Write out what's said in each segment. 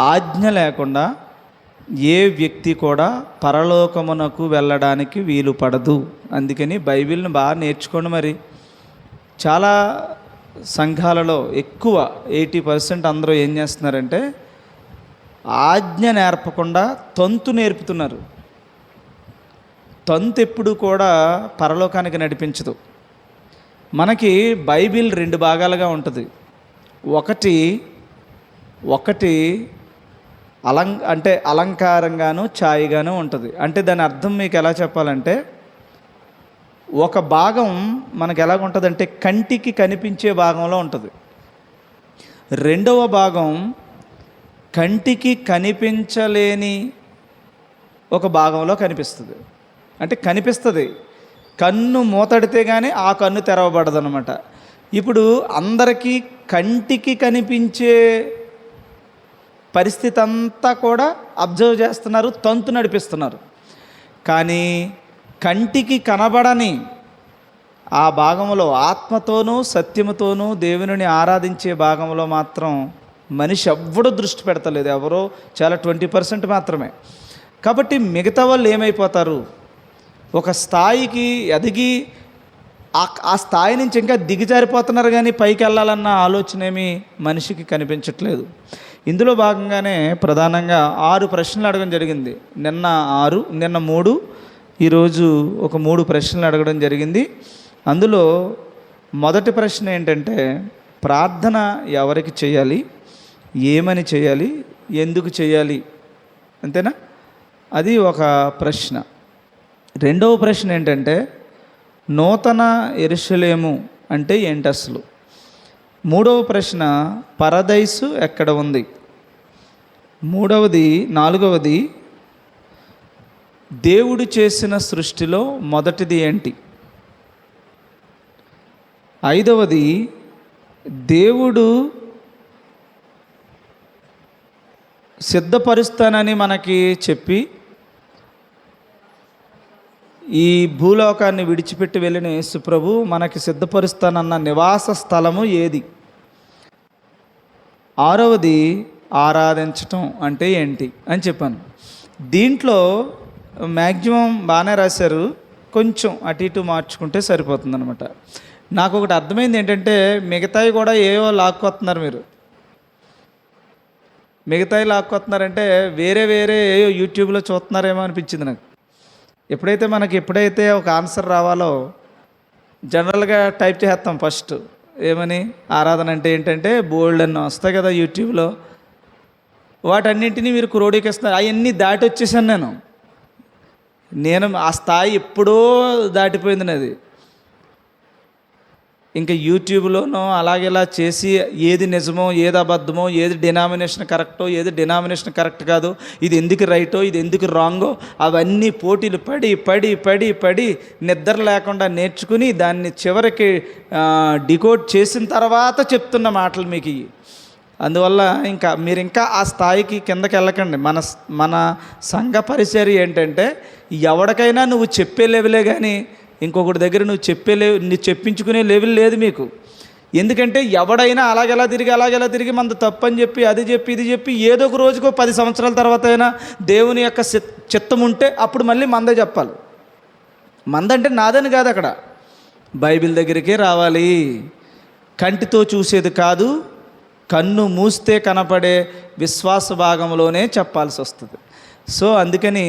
ఆజ్ఞ లేకుండా ఏ వ్యక్తి కూడా పరలోకమునకు వెళ్ళడానికి వీలు పడదు. అందుకని బైబిల్ని బాగా నేర్చుకోండి. మరి చాలా సంఘాలలో ఎక్కువ 80% అందరూ ఏం చేస్తున్నారంటే ఆజ్ఞ నేర్పకుండా తంతు నేర్పుతున్నారు. తంతు ఎప్పుడు కూడా పరలోకానికి నడిపించదు. మనకి బైబిల్ 2 భాగాలుగా ఉంటుంది. ఒకటి అంటే అలంకారంగాను ఛాయగాను ఉంటుంది. అంటే దాని అర్థం మీకు ఎలా చెప్పాలంటే, ఒక భాగం మనకు ఎలాగుంటుందంటే కంటికి కనిపించే భాగంలో ఉంటుంది. రెండవ భాగం కంటికి కనిపించలేని ఒక భాగంలో కనిపిస్తుంది. అంటే కనిపిస్తుంది, కన్ను మూతడితే కానీ ఆ కన్ను తెరవబడదు అనమాట. ఇప్పుడు అందరికీ కంటికి కనిపించే పరిస్థితి అంతా కూడా అబ్జర్వ్ చేస్తున్నారు, తంతు నడిపిస్తున్నారు. కానీ కంటికి కనబడని ఆ భాగంలో ఆత్మతోనూ సత్యముతోనూ దేవుని ఆరాధించే భాగంలో మాత్రం మనిషి ఎవ్వడూ దృష్టి పెడతలేదు. ఎవరో చాలా 20% మాత్రమే. కాబట్టి మిగతా వాళ్ళు ఏమైపోతారు, ఒక స్థాయికి ఎదిగి ఆ స్థాయి నుంచి ఇంకా దిగజారిపోతున్నారు, కానీ పైకి వెళ్ళాలన్న ఆలోచన ఏమీ మనిషికి కనిపించట్లేదు. ఇందులో భాగంగానే ప్రధానంగా 6 ప్రశ్నలు అడగడం జరిగింది. నిన్న 3, ఈరోజు ఒక 3 ప్రశ్నలు అడగడం జరిగింది. అందులో మొదటి ప్రశ్న ఏంటంటే, ప్రార్థన ఎవరికి చేయాలి, ఏమని చేయాలి, ఎందుకు చేయాలి, అంతేనా? అది ఒక ప్రశ్న. రెండవ ప్రశ్న ఏంటంటే, నూతన యెరూషలేము అంటే ఏంటి అసలు? మూడవ ప్రశ్న, పరదైసు ఎక్కడ ఉంది? నాలుగవది, దేవుడు చేసిన సృష్టిలో మొదటిది ఏంటి? ఐదవది, దేవుడు సిద్ధపరుస్తానని మనకి చెప్పి ఈ భూలోకాన్ని విడిచిపెట్టి వెళ్ళిన యేసు ప్రభు మనకి సిద్ధపరుస్తానన్న నివాస స్థలము ఏది? ఆరవది, ఆరాధించటం అంటే ఏంటి అని చెప్పాను. దీంట్లో మ్యాక్సిమం బాగానే రాశారు, కొంచెం అటు ఇటు మార్చుకుంటే సరిపోతుందన్నమాట. నాకు ఒకటి అర్థమైంది ఏంటంటే, మిగతాయి కూడా ఏవో లాక్కొస్తున్నారు మీరు. మిగతాయి లాక్కొస్తున్నారంటే వేరే ఏవో యూట్యూబ్లో చూస్తున్నారేమో అనిపించింది నాకు. ఎప్పుడైతే ఒక ఆన్సర్ రావాలో జనరల్గా టైప్ చేస్తాం ఫస్ట్. ఏమని? ఆరాధన అంటే ఏంటంటే బోల్డ్ అన్న వస్తాయి కదా యూట్యూబ్లో, వాటన్నింటినీ మీరు క్రోడీకిస్తున్నారు. అవన్నీ దాటి వచ్చేసాను నేను ఆ స్థాయి ఎప్పుడో దాటిపోయింది నాది. ఇంకా యూట్యూబ్లోనో అలాగేలా చేసి ఏది నిజమో ఏది అబద్ధమో, ఏది డినామినేషన్ కరెక్టో ఏది డినామినేషన్ కరెక్ట్ కాదో, ఇది ఎందుకు రైటో ఇది ఎందుకు రాంగో, అవన్నీ పోటీలు పడి నిద్ర లేకుండా నేర్చుకుని దాన్ని చివరికి డికోడ్ చేసిన తర్వాత చెప్తున్న మాటలు మీకు ఇవి. అందువల్ల మీరు ఇంకా ఆ స్థాయికి కిందకి వెళ్ళకండి. మన సంఘ పరిచర్య ఏంటంటే, ఎవరికైనా నువ్వు చెప్పే లెవెలే కానీ ఇంకొకటి దగ్గర నువ్వు చెప్పించుకునే లెవెల్ లేదు మీకు. ఎందుకంటే ఎవడైనా అలాగెలా తిరిగి మనది తప్పని చెప్పి అది చెప్పి ఇది చెప్పి ఏదో ఒక రోజుకో 10 సంవత్సరాల తర్వాత అయినా దేవుని యొక్క చిత్తం ఉంటే అప్పుడు మళ్ళీ మందే చెప్పాలి. మందంటే నాదని కాదు, అక్కడ బైబిల్ దగ్గరికే రావాలి. కంటితో చూసేది కాదు, కన్ను మూస్తే కనపడే విశ్వాస భాగంలోనే చెప్పాల్సి వస్తుంది. సో అందుకని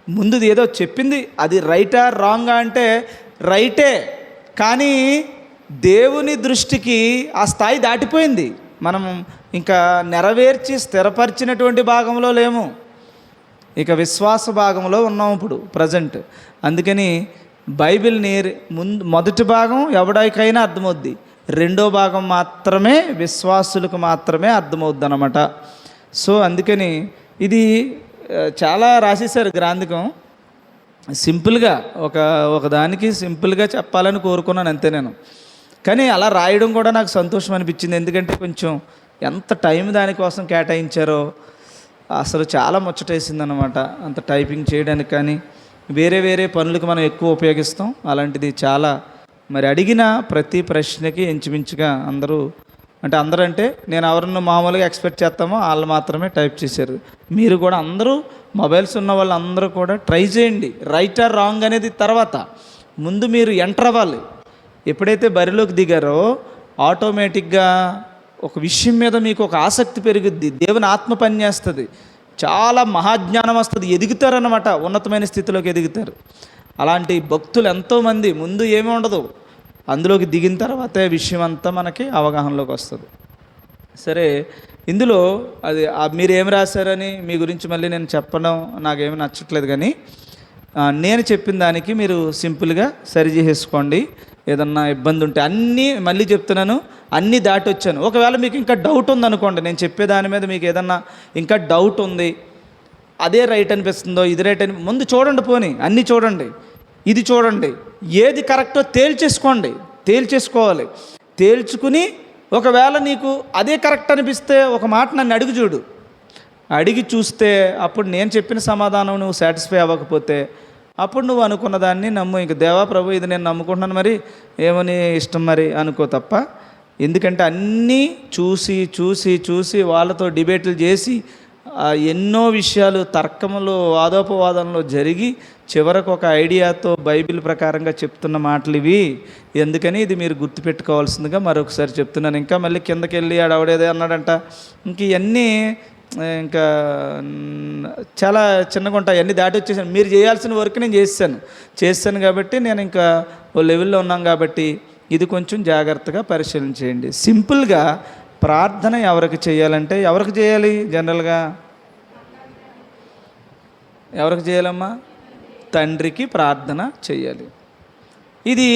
ముందుది ఏదో చెప్పింది అది రైటా రాంగా అంటే రైటే, కానీ దేవుని దృష్టికి ఆ స్థాయి దాటిపోయింది. మనం ఇంకా నెరవేర్చి స్థిరపరిచినటువంటి భాగంలో లేము, ఇక విశ్వాస భాగంలో ఉన్నాం ఇప్పుడు ప్రజెంట్. అందుకని బైబిల్ని మొదటి భాగం ఎవరికైనా అర్థమవుద్ది, రెండో భాగం మాత్రమే విశ్వాసులకు మాత్రమే అర్థమవుద్ది అన్నమాట. సో అందుకని ఇది చాలా రాసేసారు గ్రంథికం. సింపుల్గా ఒక దానికి సింపుల్గా చెప్పాలని కోరుకున్నాను అంతే నేను. కానీ అలా రాయడం కూడా నాకు సంతోషం అనిపించింది. ఎందుకంటే కొంచెం ఎంత టైం దానికోసం కేటాయించారో అసలు చాలా ముచ్చటేసింది అన్నమాట. అంత టైపింగ్ చేయడానికి కానీ వేరే పనులకు మనం ఎక్కువ ఉపయోగిస్తాం. అలాంటిది చాలా మరి అడిగిన ప్రతి ప్రశ్నకి ఇంచుమించుగా అందరూ అంటే అందరూ అంటే నేను ఎవరిని మామూలుగా ఎక్స్పెక్ట్ చేస్తామో వాళ్ళు మాత్రమే టైప్ చేశారు. మీరు కూడా అందరూ మొబైల్స్ ఉన్న వాళ్ళు అందరూ కూడా ట్రై చేయండి. రైట్ ఆర్ రాంగ్ అనేది తర్వాత, ముందు మీరు ఎంటర్ అవ్వాలి. ఎప్పుడైతే బరిలోకి దిగారో ఆటోమేటిక్గా ఒక విషయం మీద మీకు ఒక ఆసక్తి పెరుగుద్ది, దేవుని ఆత్మ పనిచేస్తుంది, చాలా మహాజ్ఞానం వస్తుంది, ఎదుగుతారన్నమాట, ఉన్నతమైన స్థితిలోకి ఎదుగుతారు. అలాంటి భక్తులు ఎంతోమంది ముందు ఏమీ ఉండదు, అందులోకి దిగిన తర్వాతే విషయం అంతా మనకి అవగాహనలోకి వస్తుంది. సరే, ఇందులో అది మీరు ఏమి రాశారని మీ గురించి మళ్ళీ నేను చెప్పడం నాకేమీ నచ్చట్లేదు, కానీ నేను చెప్పిన దానికి మీరు సింపుల్గా సరి చేసేసుకోండి. ఏదన్నా ఇబ్బంది ఉంటే అన్నీ మళ్ళీ చెప్తున్నాను, అన్నీ దాటి వచ్చాను. ఒకవేళ మీకు ఇంకా డౌట్ ఉందనుకోండి, నేను చెప్పే దాని మీద మీకు ఏదన్నా ఇంకా డౌట్ ఉంది, అదే రైట్ అనిపిస్తుందో ఇది రైట్ అని ముందు చూడండి, పోనీ అన్నీ చూడండి, ఇది చూడండి, ఏది కరెక్టో తేల్చేసుకోవాలి. తేల్చుకుని ఒకవేళ నీకు అదే కరెక్ట్ అనిపిస్తే ఒక మాట నన్ను అడిగి చూడు. అడిగి చూస్తే అప్పుడు నేను చెప్పిన సమాధానం నువ్వు సాటిస్ఫై అవ్వకపోతే అప్పుడు నువ్వు అనుకున్న దాన్ని నమ్ము. ఇంక దేవా ప్రభు ఇది నేను నమ్ముకుంటున్నాను, మరి ఏమని ఇష్టం మరి అనుకో తప్ప. ఎందుకంటే అన్నీ చూసి చూసి చూసి వాళ్ళతో డిబేట్లు చేసి ఎన్నో విషయాలు తర్కములు వాదోపవాదంలో జరిగి చివరకు ఒక ఐడియాతో బైబిల్ ప్రకారంగా చెప్తున్న మాటలు ఇవి. ఎందుకని ఇది మీరు గుర్తుపెట్టుకోవాల్సిందిగా మరొకసారి చెప్తున్నాను. ఇంకా మళ్ళీ కిందకి వెళ్ళి ఆడవడేదే అన్నాడంట, ఇంక ఇవన్నీ ఇంకా చాలా చిన్నగా ఉంటాయి, అన్నీ దాటి వచ్చేసాను. మీరు చేయాల్సిన వర్క్ నేను చేస్తాను కాబట్టి నేను ఇంకా ఓ లెవెల్లో ఉన్నాం కాబట్టి ఇది కొంచెం జాగ్రత్తగా పరిశీలన చేయండి. సింపుల్గా ప్రార్థన ఎవరికి చేయాలంటే ఎవరికి చేయాలి? జనరల్గా ఎవరికి చేయాలమ్మా? తండ్రికి ప్రార్థన చేయాలి. ఇది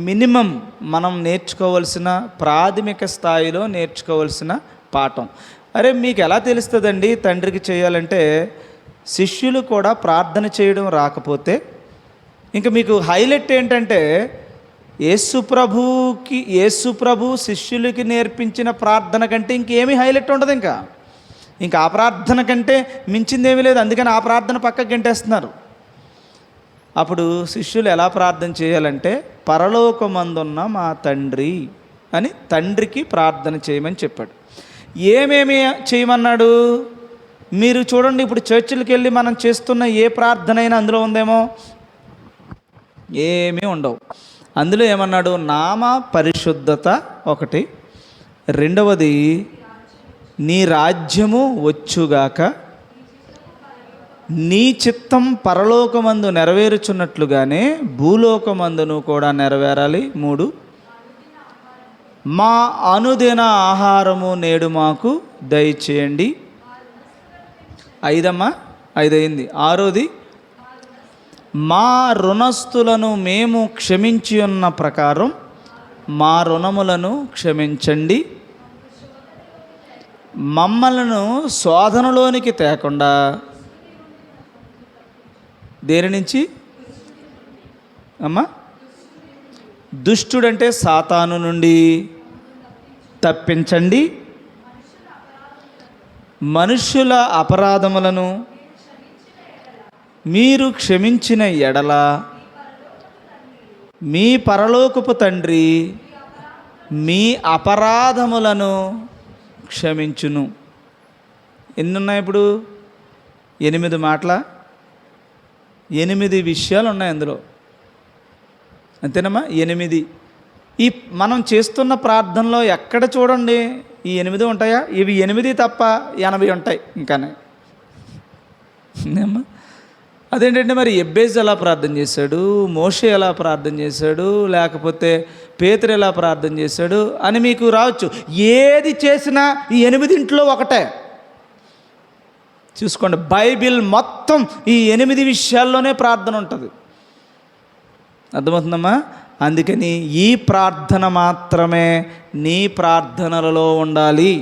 మినిమం మనం నేర్చుకోవాల్సిన, ప్రాథమిక స్థాయిలో నేర్చుకోవాల్సిన పాఠం. అరే మీకు ఎలా తెలుస్తుందండి తండ్రికి చేయాలంటే? శిష్యులు కూడా ప్రార్థన చేయడం రాకపోతే ఇంకా మీకు హైలైట్ ఏంటంటే యేసు ప్రభు శిష్యులకి నేర్పించిన ప్రార్థన కంటే ఇంకేమీ హైలైట్ ఉండదు. ఇంకా ఆ ప్రార్థన కంటే మించిందేమీ లేదు. అందుకని ఆ ప్రార్థన పక్కకు గంటేస్తున్నారు. అప్పుడు శిష్యులు ఎలా ప్రార్థన చేయాలంటే పరలోకమందున్న మా తండ్రి అని తండ్రికి ప్రార్థన చేయమని చెప్పాడు. ఏమేమి చేయమన్నాడు మీరు చూడండి. ఇప్పుడు చర్చిలకు వెళ్ళి మనం చేస్తున్న ఏ ప్రార్థన అయినా అందులో ఉందేమో? ఏమీ ఉండవు. అందులో ఏమన్నాడు? నామ పరిశుద్ధత ఒకటి, రెండవది నీ రాజ్యము వచ్చుగాక, నీ చిత్తం పరలోకమందు నెరవేరుచున్నట్లుగానే భూలోకమందును కూడా నెరవేరాలి. 3, మా అనుదిన ఆహారము నేడు మాకు దయచేయండి. 5 అయింది. 6, మా రుణస్థులను మేము క్షమించి ఉన్న ప్రకారం మా రుణములను క్షమించండి. మమ్మలను శోధనలోనికి తేకుండా దేని నుంచి అమ్మా? దుష్టుడంటే సాతాను నుండి తప్పించండి. మనుష్యుల అపరాధములను మీరు క్షమించిన ఎడల మీ పరలోకపు తండ్రి మీ అపరాధములను క్షమించును. ఎన్నున్నాయి ఇప్పుడు? 8 మాటల 8 విషయాలు ఉన్నాయి అందులో, అంతేనమ్మా? 8. ఈ మనం చేస్తున్న ప్రార్థనలో ఎక్కడ చూడండి ఈ 8 ఉంటాయా? ఇవి 8 తప్ప 80 ఉంటాయి ఇంకానే. అమ్మా అదేంటంటే మరి ఎబ్బేజ్ ఎలా ప్రార్థన చేశాడు, మోషే ఎలా ప్రార్థన చేశాడు, లేకపోతే పేతురు ఎలా ప్రార్థన చేశాడు అని మీకు రావచ్చు. ఏది చేసినా ఈ 8 ఒకటే. చూసుకోండి, బైబిల్ మొత్తం ఈ 8 విషయాల్లోనే ప్రార్థన ఉంటుంది. అర్థమవుతుందమ్మా? అందుకని ఈ ప్రార్థన మాత్రమే నీ ప్రార్థనలలో ఉండాలి.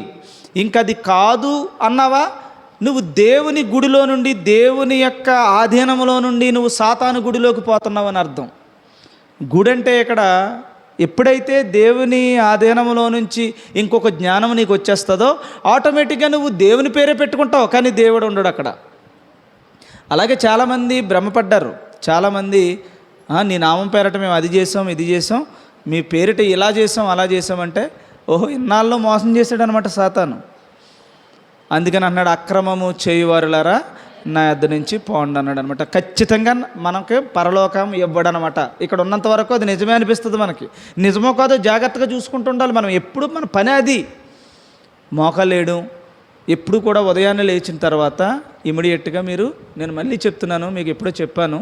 ఇంకది కాదు అన్నావా, నువ్వు దేవుని గుడిలో నుండి, దేవుని యొక్క ఆధీనంలో నుండి నువ్వు సాతాను గుడిలోకి పోతున్నావు అని అర్థం. గుడి అంటే ఇక్కడ ఎప్పుడైతే దేవుని ఆధీనంలో నుంచి ఇంకొక జ్ఞానం నీకు వచ్చేస్తుందో ఆటోమేటిక్గా నువ్వు దేవుని పేరే పెట్టుకుంటావు, కానీ దేవుడు ఉండడు అక్కడ. అలాగే చాలామంది భ్రమపడ్డారు. చాలామంది నీ నామం పేరట మేము అది చేసాం, ఇది చేసాం, మీ పేరిట ఇలా చేసాం, అలా చేసామంటే ఓహో, ఇన్నాళ్ళు మోసం చేశాడు అనమాట సాతాను. అందుకని అన్నాడు, అక్రమము చేయువారులారా నా యొద్ద నుంచి పోండి అన్నాడు అనమాట. ఖచ్చితంగా మనకి పరలోకం ఇవ్వడనమాట. ఇక్కడ ఉన్నంత వరకు అది నిజమే అనిపిస్తుంది మనకి. నిజమో కాదో జాగ్రత్తగా చూసుకుంటూ ఉండాలి మనం. ఎప్పుడు మన పని అది. మోకలేయడం ఎప్పుడు కూడా ఉదయాన్నే లేచిన తర్వాత ఇమీడియట్గా నేను మళ్ళీ చెప్తున్నాను, మీకు ఎప్పుడో చెప్పాను,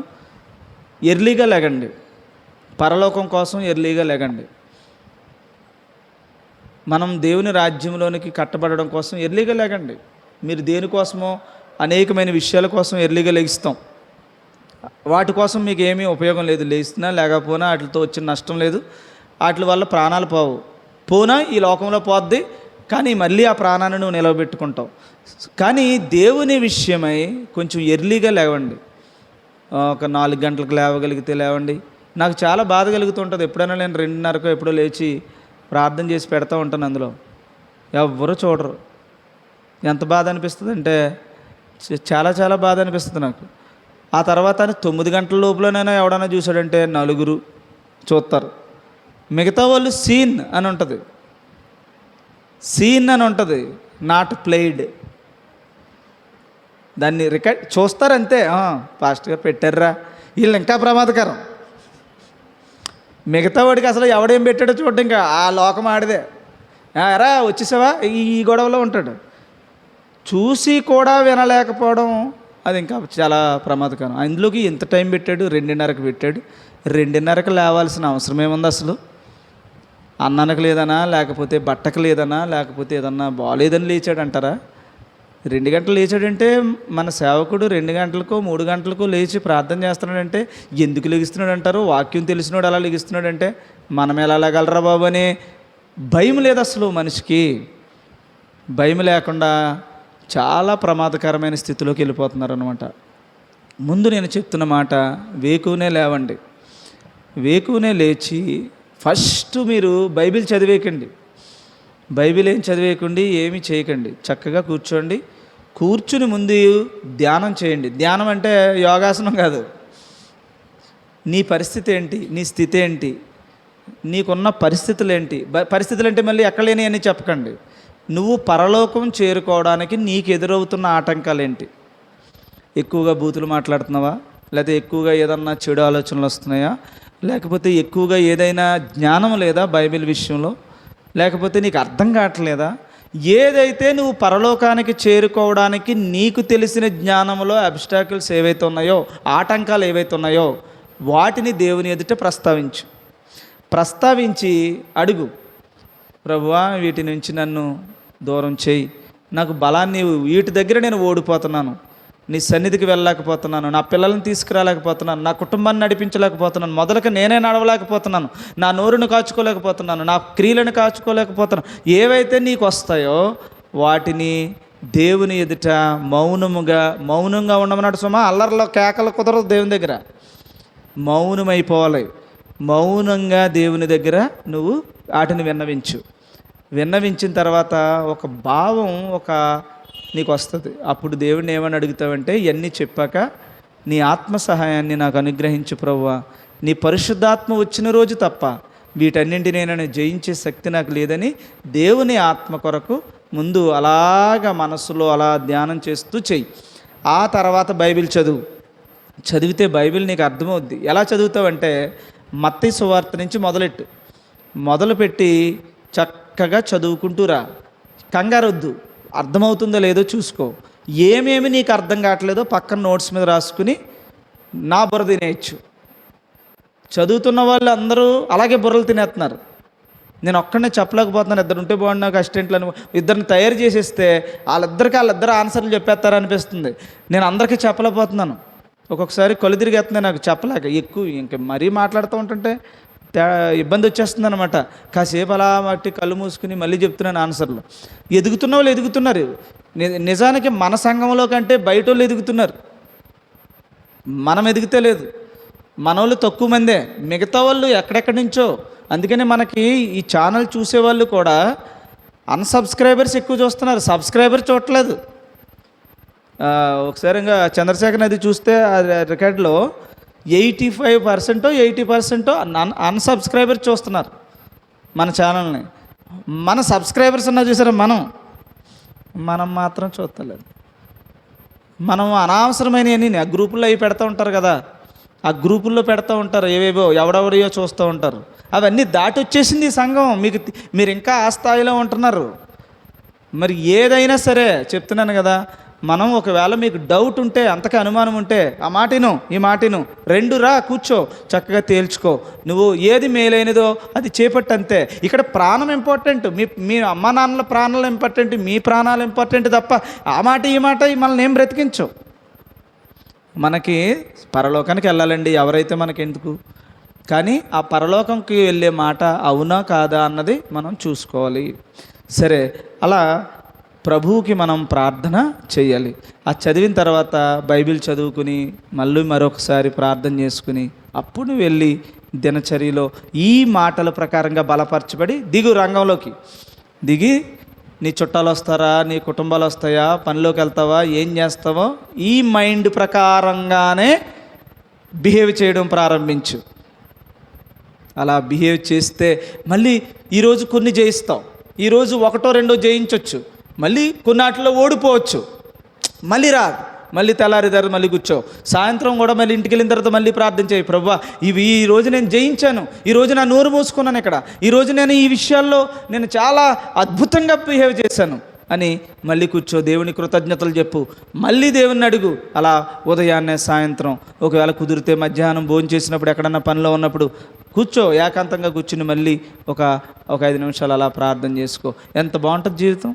ఎర్లీగా లేగండి. పరలోకం కోసం ఎర్లీగా లేగండి. మనం దేవుని రాజ్యంలోనికి కట్టబడడం కోసం ఎర్లీగా లేగండి. మీరు దేనికోసమో అనేకమైన విషయాల కోసం ఎర్లీగా లెగిస్తాం. వాటి కోసం మీకు ఏమీ ఉపయోగం లేదు. లేచినా లేకపోయినా వాటితో వచ్చిన నష్టం లేదు. వాటి వల్ల ప్రాణాలు పోనా ఈ లోకంలో పోద్ది, కానీ మళ్ళీ ఆ ప్రాణాన్ని నువ్వు నిలవబెట్టుకుంటావు. కానీ దేవుని విషయమై కొంచెం ఎర్లీగా లేవండి. ఒక 4 గంటలకు లేవగలిగితే లేవండి. నాకు చాలా బాధ కలుగుతుంటుంది. ఎప్పుడైనా నేను 2:30కో ఎప్పుడో లేచి ప్రార్థన చేసి పెడతా ఉంటాను. అందులో ఎవ్వరూ చూడరు. ఎంత బాధ అనిపిస్తుంది అంటే చాలా చాలా బాధ అనిపిస్తుంది నాకు. ఆ తర్వాత 9 గంటల లోపలనైనా ఎవడైనా చూశాడంటే 4 చూస్తారు. మిగతా వాళ్ళు సీన్ అని ఉంటుంది, సీన్ అని ఉంటుంది, నాట్ ప్లేయిడ్. దాన్ని రికార్డ్ చూస్తారంతే. ఫాస్ట్గా పెట్టారా, వీళ్ళు ఇంకా ప్రమాదకరం. మిగతా వాడికి అసలు ఎవడేం పెట్టాడో చూడడం, ఇంకా ఆ లోకం ఆడిదే. ఎరా వచ్చేసావా, ఈ గొడవలో ఉంటాడు. చూసి కూడా వినలేకపోవడం అది ఇంకా చాలా ప్రమాదకరం. అందులోకి ఎంత టైం పెట్టాడు, 2:30కి పెట్టాడు. 2:30కి లేవాల్సిన అవసరం ఏముంది అసలు? అన్నానికి లేదనా, లేకపోతే బట్టకు లేదనా, లేకపోతే ఏదన్నా బాగాలేదని లేచాడంటారా? 2 గంటలు లేచాడంటే మన సేవకుడు 2 గంటలకో 3 గంటలకో లేచి ప్రార్థన చేస్తున్నాడంటే ఎందుకు లెగిస్తున్నాడు అంటారు? వాక్యం తెలిసినాడు అలా లెగిస్తున్నాడంటే మనం ఎలా లేగలరా బాబు అని భయం లేదు అసలు మనిషికి. భయం లేకుండా చాలా ప్రమాదకరమైన స్థితిలోకి వెళ్ళిపోతున్నారు అనమాట. ముందు నేను చెప్తున్న మాట, వేకువనే లేవండి. వేకువనే లేచి ఫస్ట్ మీరు బైబిల్ చదివేయకండి. బైబిల్ ఏం చదివేయకండి, ఏమీ చేయకండి. చక్కగా కూర్చోండి. కూర్చుని ముందు ధ్యానం చేయండి. ధ్యానం అంటే యోగాసనం కాదు. నీ పరిస్థితి ఏంటి, నీ స్థితి ఏంటి, నీకున్న పరిస్థితులు ఏంటి. పరిస్థితులు అంటే మళ్ళీ ఎక్కడ లేని అని చెప్పకండి. నువ్వు పరలోకం చేరుకోవడానికి నీకు ఎదురవుతున్న ఆటంకాలు ఏంటి? ఎక్కువగా బూతులు మాట్లాడుతున్నావా, లేకపోతే ఎక్కువగా ఏదన్నా చెడు ఆలోచనలు వస్తున్నాయా, లేకపోతే ఎక్కువగా ఏదైనా జ్ఞానం లేదా బైబిల్ విషయంలో, లేకపోతే నీకు అర్థం కావట్లేదా? ఏదైతే నువ్వు పరలోకానికి చేరుకోవడానికి నీకు తెలిసిన జ్ఞానంలో అబ్స్టాకిల్స్ ఏవైతే ఉన్నాయో, ఆటంకాలు ఏవైతే ఉన్నాయో వాటిని దేవుని ఎదుట ప్రస్తావించి అడుగు, ప్రభువా వీటి నుంచి నన్ను దూరం చేయి. నాకు బలాన్ని, వీటి దగ్గర నేను ఓడిపోతున్నాను, నీ సన్నిధికి వెళ్ళలేకపోతున్నాను, నా పిల్లల్ని తీసుకురాలేకపోతున్నాను, నా కుటుంబాన్ని నడిపించలేకపోతున్నాను, మొదలుగా నేనే నడవలేకపోతున్నాను, నా నోరును కాచుకోలేకపోతున్నాను, నా క్రియలను కాచుకోలేకపోతున్నాను. ఏవైతే నీకు వస్తాయో వాటిని దేవుని ఎదుట మౌనంగా ఉండమన్నాడు సుమా. అల్లరిలో కేకలు కుదరదు దేవుని దగ్గర. మౌనమైపోవాలి. మౌనంగా దేవుని దగ్గర నువ్వు వాటిని విన్నవించిన తర్వాత ఒక భావం నీకు వస్తుంది. అప్పుడు దేవుడిని ఏమని అడుగుతావంటే, ఇవన్నీ చెప్పాక నీ ఆత్మ సహాయాన్ని నాకు అనుగ్రహించు ప్రభువా, నీ పరిశుద్ధాత్మ వచ్చిన రోజు తప్ప వీటన్నింటినీ నేను జయించే శక్తి నాకు లేదని దేవుని ఆత్మ కొరకు ముందు అలాగా మనసులో అలా ధ్యానం చేస్తూ చెయ్యి. ఆ తర్వాత బైబిల్ చదివితే బైబిల్ నీకు అర్థమవుద్ది. ఎలా చదువుతావంటే, మత్తయి సువార్త నుంచి మొదలుపెట్టి చక్కగా చదువుకుంటూరా. కంగారొద్దు, అర్థమవుతుందో లేదో చూసుకో. ఏమేమి నీకు అర్థం కావట్లేదో పక్కన నోట్స్ మీద రాసుకుని నా బుర్ర తినేయచ్చు. చదువుతున్న వాళ్ళు అందరూ అలాగే బుర్రలు తినేస్తున్నారు. నేను ఒక్కడనే చెప్పలేకపోతున్నాను. 2 ఉంటే బాగుండు, నాకు అసిస్టెంట్లను 2 తయారు చేసేస్తే వాళ్ళిద్దరు ఆన్సర్లు చెప్పేస్తారనిపిస్తుంది. నేను అందరికీ చెప్పలేకపోతున్నాను. ఒక్కొక్కసారి కళ్ళు తిరిగేస్తున్నాయి నాకు చెప్పలేక. ఇంకా మరీ మాట్లాడుతూ ఉంటుంటే ఇబ్బంది వచ్చేస్తుంది అనమాట. కాసేపు అలా మట్టి కళ్ళు మూసుకుని మళ్ళీ చెప్తున్నాను ఆన్సర్లు. ఎదుగుతున్న వాళ్ళు ఎదుగుతున్నారు. నిజానికి మన సంఘంలో కంటే బయట వాళ్ళు ఎదుగుతున్నారు. మనం ఎదిగితే లేదు. మన వాళ్ళు తక్కువ మందే, మిగతా వాళ్ళు ఎక్కడెక్కడి నుంచో. అందుకని మనకి ఈ ఛానల్ చూసేవాళ్ళు కూడా అన్సబ్స్క్రైబర్స్ ఎక్కువ చూస్తున్నారు, సబ్స్క్రైబర్ చూడట్లేదు. ఒకసారి ఇంకా చంద్రశేఖర్ నది చూస్తే ఆ రికార్డులో 85% 80% అన్సబ్స్క్రైబర్ చూస్తున్నారు మన ఛానల్ని. మన సబ్స్క్రైబర్స్ ఉన్నా చూసారా, మనం మాత్రం చూస్తలేదు. మనం అనవసరమైనవి ఆ గ్రూపుల్లో అవి పెడతా ఉంటారు కదా, ఆ గ్రూపుల్లో పెడతా ఉంటారు ఏవేవో, ఎవడెవరియో చూస్తూ ఉంటారు. అవన్నీ దాటి వచ్చేసింది ఈ సంఘం. మీరు ఇంకా ఆ స్థాయిలో ఉంటున్నారు. మరి ఏదైనా సరే చెప్తున్నాను కదా, మనం ఒకవేళ మీకు డౌట్ ఉంటే, అంతకే అనుమానం ఉంటే, ఆ మాటిను ఈ మాటిను రెండు రా కూర్చో, చక్కగా తేల్చుకో. నువ్వు ఏది మేలైనదో అది చేపట్టు, అంతే. ఇక్కడ ప్రాణం ఇంపార్టెంట్, మీ అమ్మ నాన్నల ప్రాణాలు ఇంపార్టెంట్, మీ ప్రాణాలు ఇంపార్టెంట్ తప్ప ఆ మాట ఈ మాట మనల్ని ఏం బ్రతికించు. మనకి పరలోకానికి వెళ్ళాలండి, ఎవరైతే మనకెందుకు. కానీ ఆ పరలోకంకి వెళ్ళే మాట అవునా కాదా అన్నది మనం చూసుకోవాలి. సరే, అలా ప్రభువుకి మనం ప్రార్థన చేయాలి. ఆ చదివిన తర్వాత బైబిల్ చదువుకుని మళ్ళీ మరొకసారి ప్రార్థన చేసుకుని అప్పుడు వెళ్ళి దినచర్యలో ఈ మాటల ప్రకారంగా బలపరచబడి దిగు, రంగంలోకి దిగి. నీ చుట్టాలు వస్తారా, నీ కుటుంబాలు వస్తాయా, పనిలోకి వెళ్తావా, ఏం చేస్తావో ఈ మైండ్ ప్రకారంగానే బిహేవ్ చేయడం ప్రారంభించు. అలా బిహేవ్ చేస్తే మళ్ళీ ఈరోజు కొన్ని జయిస్తావు, ఈరోజు ఒకటో రెండో జయించవచ్చు, మళ్ళీ కొన్నాటిలో ఓడిపోవచ్చు, మళ్ళీ రా, మళ్ళీ తెల్లారి తర్వాత మళ్ళీ కూర్చో. సాయంత్రం కూడా మళ్ళీ ఇంటికి వెళ్ళిన తర్వాత మళ్ళీ ప్రార్థన చేయి, ప్రభువా ఈరోజు నేను జయించాను, ఈరోజు నా నోరు మూసుకున్నాను, ఇక్కడ ఈరోజు నేను ఈ విషయాల్లో నేను చాలా అద్భుతంగా బిహేవ్ చేశాను అని మళ్ళీ కూర్చో, దేవుని కృతజ్ఞతలు చెప్పు, మళ్ళీ దేవుని అడుగు. అలా ఉదయాన్నే సాయంత్రం, ఒకవేళ కుదిరితే మధ్యాహ్నం భోజనం చేసినప్పుడు ఎక్కడన్నా పనిలో ఉన్నప్పుడు కూర్చో, ఏకాంతంగా కూర్చుని మళ్ళీ ఒక 5 నిమిషాలు అలా ప్రార్థన చేసుకో. ఎంత బాగుంటుంది జీవితం.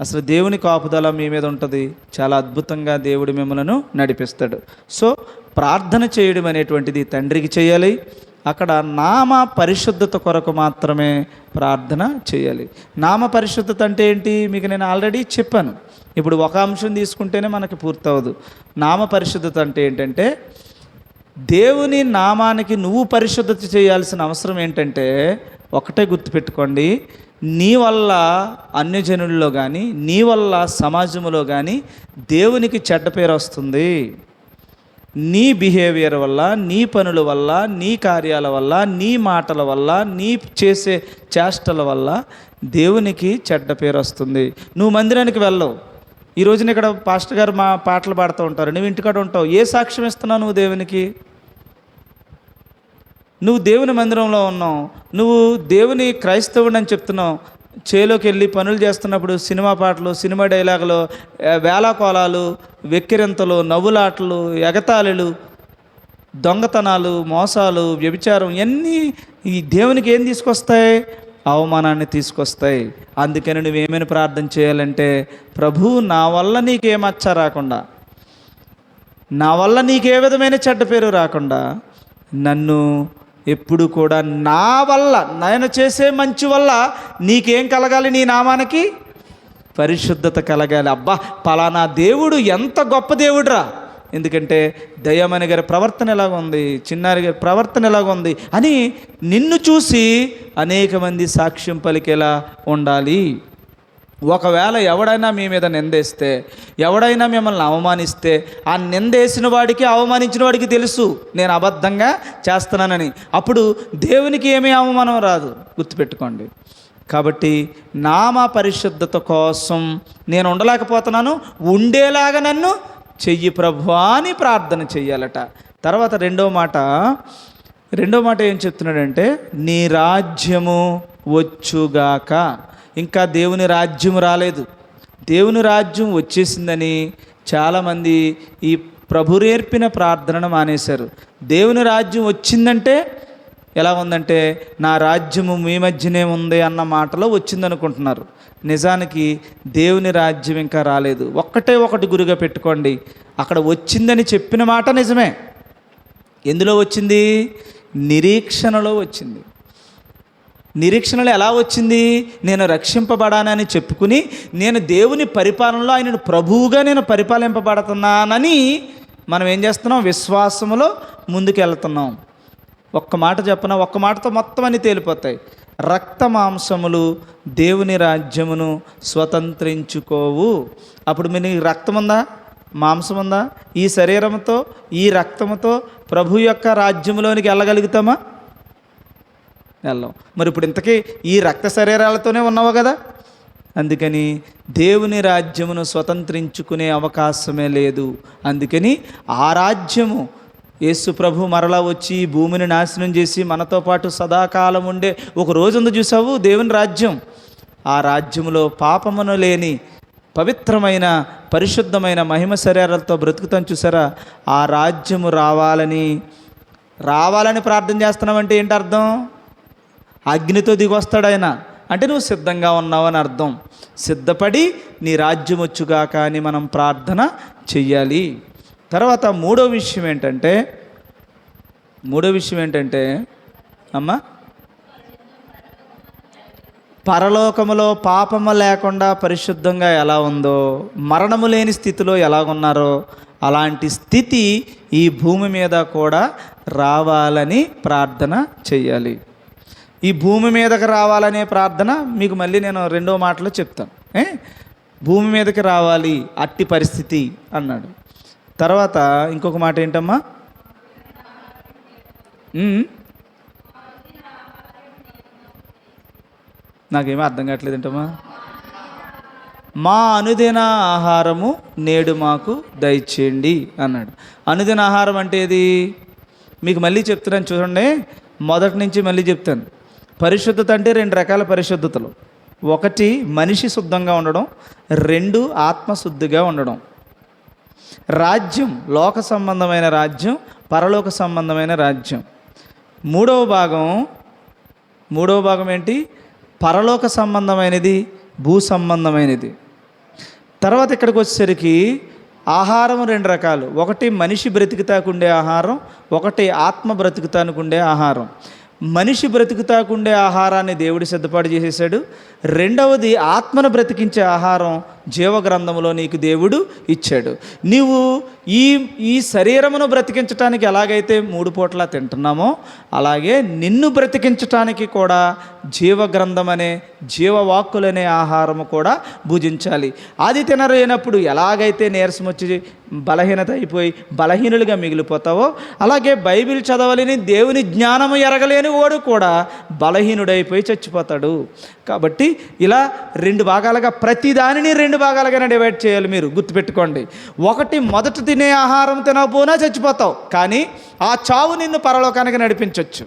అసలు దేవుని కాపుదల మీ మీద ఉంటుంది. చాలా అద్భుతంగా దేవుడు మిమ్మల్ని నడిపిస్తాడు. సో ప్రార్థన చేయడం అనేటువంటిది తండ్రికి చేయాలి. అక్కడ నామ పరిశుద్ధత కొరకు మాత్రమే ప్రార్థన చేయాలి. నామ పరిశుద్ధత అంటే ఏంటి మీకు నేను ఆల్రెడీ చెప్పాను. ఇప్పుడు ఒక అంశం తీసుకుంటేనే మనకి పూర్తవదు. నామ పరిశుద్ధత అంటే ఏంటంటే, దేవుని నామానికి నువ్వు పరిశుద్ధత చేయాల్సిన అవసరం ఏంటంటే, ఒకటే గుర్తుపెట్టుకోండి, నీ వల్ల అన్యజనుల్లో కానీ నీ వల్ల సమాజంలో కానీ దేవునికి చెడ్డ పేరు వస్తుంది. నీ బిహేవియర్ వల్ల, నీ పనుల వల్ల, నీ కార్యాల వల్ల, నీ మాటల వల్ల, నీ చేసే చేష్టల వల్ల దేవునికి చెడ్డ పేరు వస్తుంది. నువ్వు మందిరానికి వెళ్ళవు. ఈ రోజున ఇక్కడ పాస్టర్ గారు మా పాటలు పాడుతూ ఉంటారు, నువ్వు ఇంటికాడ ఉంటావు. ఏ సాక్ష్యం ఇస్తున్నావు నువ్వు దేవునికి? నువ్వు దేవుని మందిరంలో ఉన్నావు, నువ్వు దేవుని క్రైస్తవుడు అని చెప్తున్నావు. చేలోకి వెళ్ళి పనులు చేస్తున్నప్పుడు సినిమా పాటలు, సినిమా డైలాగులు, వేళాకోలాలు, వెక్కిరింతలు, నవ్వులాటలు, ఎగతాళిలు, దొంగతనాలు, మోసాలు, వ్యభిచారం ఇవన్నీ ఈ దేవునికి ఏం తీసుకొస్తాయి? అవమానాన్ని తీసుకొస్తాయి. అందుకని నువ్వేమైనా ప్రార్థన చేయాలంటే, ప్రభు నా వల్ల నీకే మచ్చ రాకుండా, నా వల్ల నీకే విధమైన చెడ్డ పేరు రాకుండా, నన్ను ఎప్పుడు కూడా నా వల్ల, నేను చేసే మంచి వల్ల నీకేం కలగాలి? నీ నామానికి పరిశుద్ధత కలగాలి. అబ్బా పలానా దేవుడు ఎంత గొప్ప దేవుడురా, ఎందుకంటే దయ్యమణి గారి ప్రవర్తన ఎలాగ ఉంది, చిన్నారి గారి ప్రవర్తన ఎలాగ ఉంది అని నిన్ను చూసి అనేక మంది సాక్ష్యం పలికేలా ఉండాలి. ఒకవేళ ఎవడైనా మీ మీద నిందేస్తే, ఎవడైనా మిమ్మల్ని అవమానిస్తే, ఆ నిందేసిన వాడికి అవమానించిన వాడికి తెలుసు నేను అబద్ధంగా చేస్తున్నానని. అప్పుడు దేవునికి ఏమీ అవమానం రాదు, గుర్తుపెట్టుకోండి. కాబట్టి నామ పరిశుద్ధత కోసం నేను ఉండలేకపోతున్నాను, ఉండేలాగా నన్ను చెయ్యి ప్రభువా అని ప్రార్థన చెయ్యాలట. తర్వాత రెండో మాట ఏం చెప్తున్నాడంటే, నీ రాజ్యము వచ్చుగాక. ఇంకా దేవుని రాజ్యం రాలేదు, దేవుని రాజ్యం వచ్చేసిందని చాలామంది ఈ ప్రభు నేర్పిన ప్రార్థనను మానేశారు. దేవుని రాజ్యం వచ్చిందంటే ఎలా ఉందంటే, నా రాజ్యము మీ మధ్యనే ఉంది అన్న మాటలో వచ్చిందనుకుంటున్నారు. నిజానికి దేవుని రాజ్యం ఇంకా రాలేదు. ఒకటి గురిగా పెట్టుకోండి, అక్కడ వచ్చిందని చెప్పిన మాట నిజమే. ఎందులో వచ్చింది? నిరీక్షణలో వచ్చింది. నిరీక్షణలో ఎలా వచ్చింది? నేను రక్షింపబడానని చెప్పుకుని, నేను దేవుని పరిపాలనలో ఆయనను ప్రభువుగా నేను పరిపాలింపబడుతున్నానని మనం ఏం చేస్తున్నాం? విశ్వాసములో ముందుకు వెళ్తున్నాం. ఒక్క మాట చెప్పనా, ఒక్క మాటతో మొత్తం అన్నీ తేలిపోతాయి. రక్త మాంసములు దేవుని రాజ్యమును స్వతంత్రించుకోవు. అప్పుడు మీకు రక్తం ఉందా, మాంసం ఉందా? ఈ శరీరంతో, ఈ రక్తంతో ప్రభు యొక్క రాజ్యంలోనికి వెళ్ళగలుగుతామా? వెళ్ళం. మరి ఇప్పుడు ఇంతకీ ఈ రక్త శరీరాలతోనే ఉన్నావు కదా. అందుకని దేవుని రాజ్యమును స్వతంత్రించుకునే అవకాశమే లేదు. అందుకని ఆ రాజ్యము యేసు ప్రభు మరలా వచ్చి భూమిని నాశనం చేసి మనతో పాటు సదాకాలం ఉండే ఒక రోజు ఉంది చూసావు, దేవుని రాజ్యం. ఆ రాజ్యములో పాపమును లేని పవిత్రమైన పరిశుద్ధమైన మహిమ శరీరాలతో బ్రతుకుతాం చూసారా. ఆ రాజ్యము రావాలని ప్రార్థన చేస్తున్నావంటే ఏంటి అర్థం? అగ్నితో దిగొస్తాడు ఆయన అంటే నువ్వు సిద్ధంగా ఉన్నావు అని అర్థం. సిద్ధపడి నీ రాజ్యం వచ్చుగాక అని మనం ప్రార్థన చెయ్యాలి. తర్వాత మూడో విషయం ఏంటంటే అమ్మా, పరలోకములో పాపము లేకుండా పరిశుద్ధంగా ఎలా ఉందో, మరణము లేని స్థితిలో ఎలాగున్నారో అలాంటి స్థితి ఈ భూమి మీద కూడా రావాలని ప్రార్థన చెయ్యాలి. ఈ భూమి మీదకి రావాలనే ప్రార్థన మీకు మళ్ళీ నేను రెండో మాటలో చెప్తాను. భూమి మీదకి రావాలి అట్టి పరిస్థితి అన్నాడు. తర్వాత ఇంకొక మాట ఏంటమ్మా? నాకేమీ అర్థం కావట్లేదు ఏంటమ్మా? మా అనుదిన ఆహారము నేడు మాకు దయచేయండి అన్నాడు. అనుదిన ఆహారం అంటే ఏది? మీకు మళ్ళీ చెప్తున్నాను చూడండి, మొదటి నుంచి మళ్ళీ చెప్తాను. పరిశుద్ధత అంటే రెండు రకాల పరిశుద్ధతలు. ఒకటి మనిషి శుద్ధంగా ఉండడం, రెండు ఆత్మశుద్ధిగా ఉండడం. రాజ్యం లోక సంబంధమైన రాజ్యం, పరలోక సంబంధమైన రాజ్యం. మూడవ భాగం ఏంటి? పరలోక సంబంధమైనది, భూ సంబంధమైనది. తర్వాత ఇక్కడికి వచ్చేసరికి ఆహారం రెండు రకాలు. ఒకటి మనిషి బ్రతికుతాకుండే ఆహారం, ఒకటి ఆత్మ బ్రతుకుతానుకుండే ఆహారం. మనిషి బ్రతుకుతాకుండే ఆహారాన్ని దేవుడు సిద్ధపాటు చేసేసాడు. రెండవది ఆత్మను బ్రతికించే ఆహారం జీవగ్రంథంలో నీకు దేవుడు ఇచ్చాడు. నీవు ఈ శరీరమును బ్రతికించటానికి ఎలాగైతే 3 పూటలా తింటున్నామో అలాగే నిన్ను బ్రతికించటానికి కూడా జీవగ్రంథం అనే జీవవాక్కులనే ఆహారము కూడా భుజించాలి. అది తినలేనప్పుడు ఎలాగైతే నీరసం వచ్చి బలహీనత అయిపోయి బలహీనులుగా మిగిలిపోతావో అలాగే బైబిల్ చదవలేని దేవుని జ్ఞానము ఎరగలేని వాడు కూడా బలహీనుడైపోయి చచ్చిపోతాడు. కాబట్టి ఇలా 2 భాగాలుగా ప్రతి దానిని 2 భాగాలుగానే డివైడ్ చేయాలి. మీరు గుర్తుపెట్టుకోండి. ఒకటి మొదట తినే ఆహారం తినకపోయినా చచ్చిపోతావు, కానీ ఆ చావు నిన్ను పరలోకానికి నడిపించవచ్చు.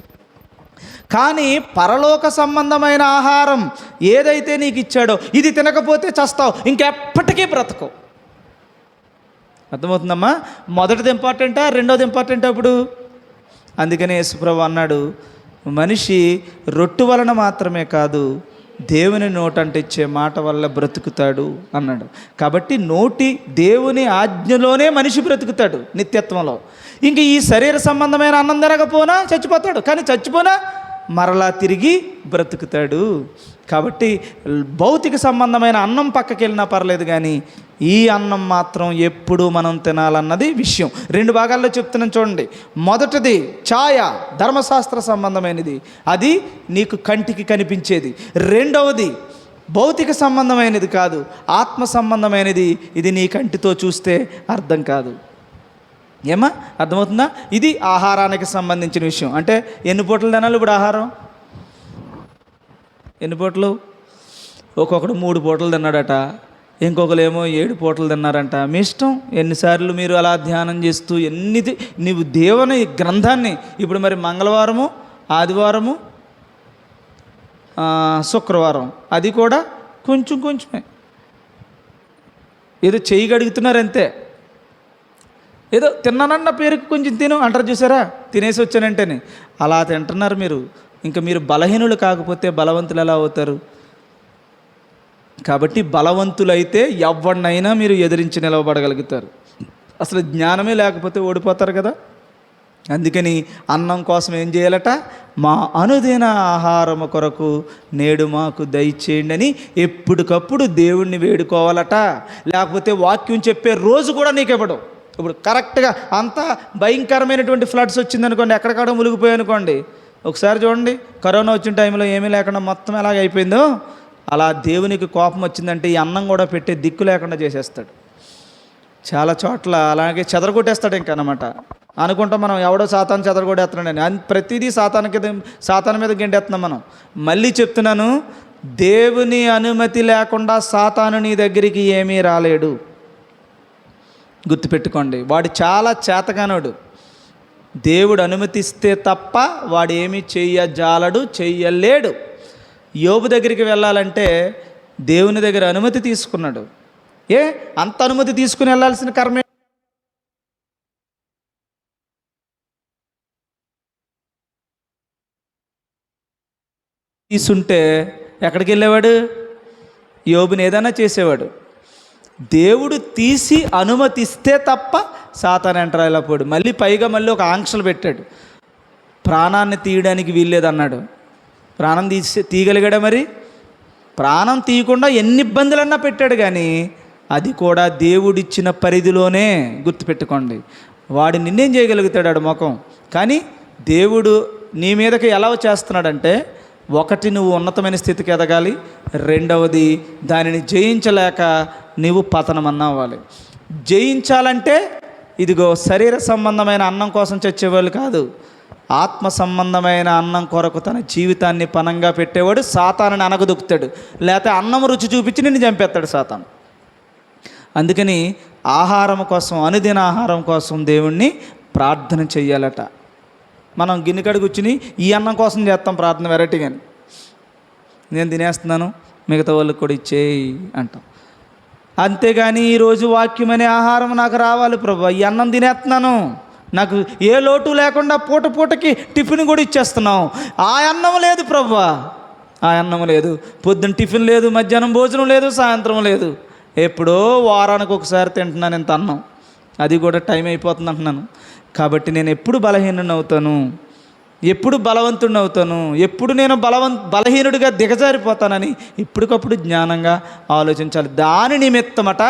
కానీ పరలోక సంబంధమైన ఆహారం ఏదైతే నీకు ఇచ్చాడో ఇది తినకపోతే చస్తావు, ఇంకెప్పటికీ బ్రతకవు. అర్థమవుతుందమ్మా? మొదటిది ఇంపార్టెంటా, రెండోది ఇంపార్టెంటా? అప్పుడు అందుకనే యేసుప్రభు అన్నాడు, మనిషి రొట్టె వలన మాత్రమే కాదు దేవుని నోటంటే ఇచ్చే మాట వల్ల బ్రతుకుతాడు అన్నాడు. కాబట్టి దేవుని ఆజ్ఞలోనే మనిషి బ్రతుకుతాడు నిత్యత్వంలో. ఇంక ఈ శరీర సంబంధమైన అన్నం తినకపోనా చచ్చిపోతాడు, కానీ చచ్చిపోనా మరలా తిరిగి బ్రతుకుతాడు. కాబట్టి భౌతిక సంబంధమైన అన్నం పక్కకి వెళ్ళినా పర్లేదు, కానీ ఈ అన్నం మాత్రం ఎప్పుడు మనం తినాలన్నది విషయం. 2 భాగాల్లో చెప్తున్నాను చూడండి. మొదటిది ఛాయ, ధర్మశాస్త్ర సంబంధమైనది, అది నీకు కంటికి కనిపించేది. రెండవది భౌతిక సంబంధమైనది కాదు, ఆత్మ సంబంధమైనది. ఇది నీ కంటితో చూస్తే అర్థం కాదు. ఏమా అర్థమవుతుందా? ఇది ఆహారానికి సంబంధించిన విషయం. అంటే ఎన్ని పూటలు తినాలి ఇప్పుడు ఆహారం? ఎన్ని పూటలు? ఒక్కొక్కడు 3 పూటలు తిన్నాడట, ఇంకొకరేమో 7 పూటలు తిన్నారంట. మీ ఇష్టం. ఎన్నిసార్లు మీరు అలా ధ్యానం చేస్తూ నీవు దేవుని గ్రంథాన్ని ఇప్పుడు మరి మంగళవారము, ఆదివారము, శుక్రవారం అది కూడా కొంచెమే ఏదో చెయ్యి గడుగుతున్నారంతే. ఏదో తిన్నానన్న పేరుకి కొంచెం తిను అంటారు చూసారా, తినేసి వచ్చానంటేనే అలా తింటున్నారు మీరు. ఇంకా మీరు బలహీనులు కాకపోతే బలవంతులు ఎలా అవుతారు? కాబట్టి బలవంతులైతే ఎవరినైనా మీరు ఎదిరించి నిలవబడగలుగుతారు. అసలు జ్ఞానమే లేకపోతే ఓడిపోతారు కదా. అందుకని అన్నం కోసం ఏం చేయాలట? మా అనుదిన ఆహారము కొరకు నేడు మాకు దయచేయండి అని ఎప్పటికప్పుడు దేవుణ్ణి వేడుకోవాలట. లేకపోతే వాక్యం చెప్పే రోజు కూడా నీకు ఇవ్వడం. ఇప్పుడు కరెక్ట్గా అంత భయంకరమైనటువంటి ఫ్లడ్స్ వచ్చిందనుకోండి, ఎక్కడికక్కడ మునిగిపోయాయి అనుకోండి. ఒకసారి చూడండి, కరోనా వచ్చిన టైంలో ఏమీ లేకుండా మొత్తం ఎలాగ అయిపోయిందో అలా దేవునికి కోపం వచ్చిందంటే ఈ అన్నం కూడా పెట్టే దిక్కు లేకుండా చేసేస్తాడు. చాలా చోట్ల అలాగే చెదరగొట్టేస్తాడు ఇంకా అన్నమాట. అనుకుంటాం మనం, ఎవడో సాతాను చెదరగొడేస్తున్నాడని. ప్రతిదీ సాతాను మీద గెంటేస్తున్నాం మనం. మళ్ళీ చెప్తున్నాను, దేవుని అనుమతి లేకుండా సాతాను నీ దగ్గరికి ఏమీ రాలేడు. గుర్తుపెట్టుకోండి, వాడు చాలా చేతగానోడు. దేవుడు అనుమతిస్తే తప్ప వాడు ఏమీ చెయ్యజాలడు, చెయ్యలేడు. యోబు దగ్గరికి వెళ్ళాలంటే దేవుని దగ్గర అనుమతి తీసుకున్నాడు. అంత అనుమతి తీసుకుని వెళ్ళాల్సిన కర్మే తీసుంటే ఎక్కడికి వెళ్ళేవాడు? యోబుని ఏదైనా చేసేవాడు. దేవుడు తీసి అనుమతిస్తే తప్ప సాతాను ఎంటర్ అయిపోయాడు. మళ్ళీ పైగా ఒక ఆంక్షలు పెట్టాడు, ప్రాణాన్ని తీయడానికి వీల్లేదన్నాడు. ప్రాణం తీయగలిగాడా? మరి ప్రాణం తీయకుండా ఎన్ని ఇబ్బందులన్నా పెట్టాడు, కానీ అది కూడా దేవుడిచ్చిన పరిధిలోనే. గుర్తుపెట్టుకోండి, వాడు నిన్నేం చేయగలుగుతాడు ముఖం. కానీ దేవుడు నీ మీదకి ఎలా చేస్తున్నాడంటే, ఒకటి, నువ్వు ఉన్నతమైన స్థితికి ఎదగాలి. రెండవది, దానిని జయించలేక నీవు పతనమన్నా అవ్వాలి. జయించాలంటే ఇదిగో శరీర సంబంధమైన అన్నం కోసం చచ్చేవాళ్ళు కాదు, ఆత్మ సంబంధమైన అన్నం కొరకు తన జీవితాన్ని పణంగా పెట్టేవాడు సాతానుని అనగదొక్కుతాడు. లేకపోతే అన్నం రుచి చూపించి నిన్ను చంపేస్తాడు సాతాను. అందుకని ఆహారం కోసం, అనుదిన ఆహారం కోసం దేవుణ్ణి ప్రార్థన చెయ్యాలట. మనం గిన్నెకాడ కూర్చుని ఈ అన్నం కోసం చేస్తాం ప్రార్థన వెరైటీగాని. నేను తినేస్తున్నాను, మిగతా వాళ్ళకి కూడా ఇచ్చేయి అంటాం. అంతేగాని ఈరోజు వాక్యం అనే ఆహారం నాకు రావాలి ప్రభు, ఈ అన్నం తినేస్తున్నాను, నాకు ఏ లోటు లేకుండా పూటకి టిఫిన్ కూడా ఇచ్చేస్తున్నాం, ఆ అన్నం లేదు ప్రభు, ఆ అన్నం లేదు, పొద్దున్న టిఫిన్ లేదు, మధ్యాహ్నం భోజనం లేదు, సాయంత్రం లేదు, ఎప్పుడో వారానికి ఒకసారి తింటున్నాను ఇంత అన్నం, అది కూడా టైం అయిపోతుంది అంటున్నాను. కాబట్టి నేను ఎప్పుడు బలహీనుడిని అవుతాను, ఎప్పుడు బలవంతుడిని అవుతాను, ఎప్పుడు నేను బలహీనుడిగా దిగజారిపోతానని ఇప్పటికప్పుడు జ్ఞానంగా ఆలోచించాలి. దాని నిమిత్తమట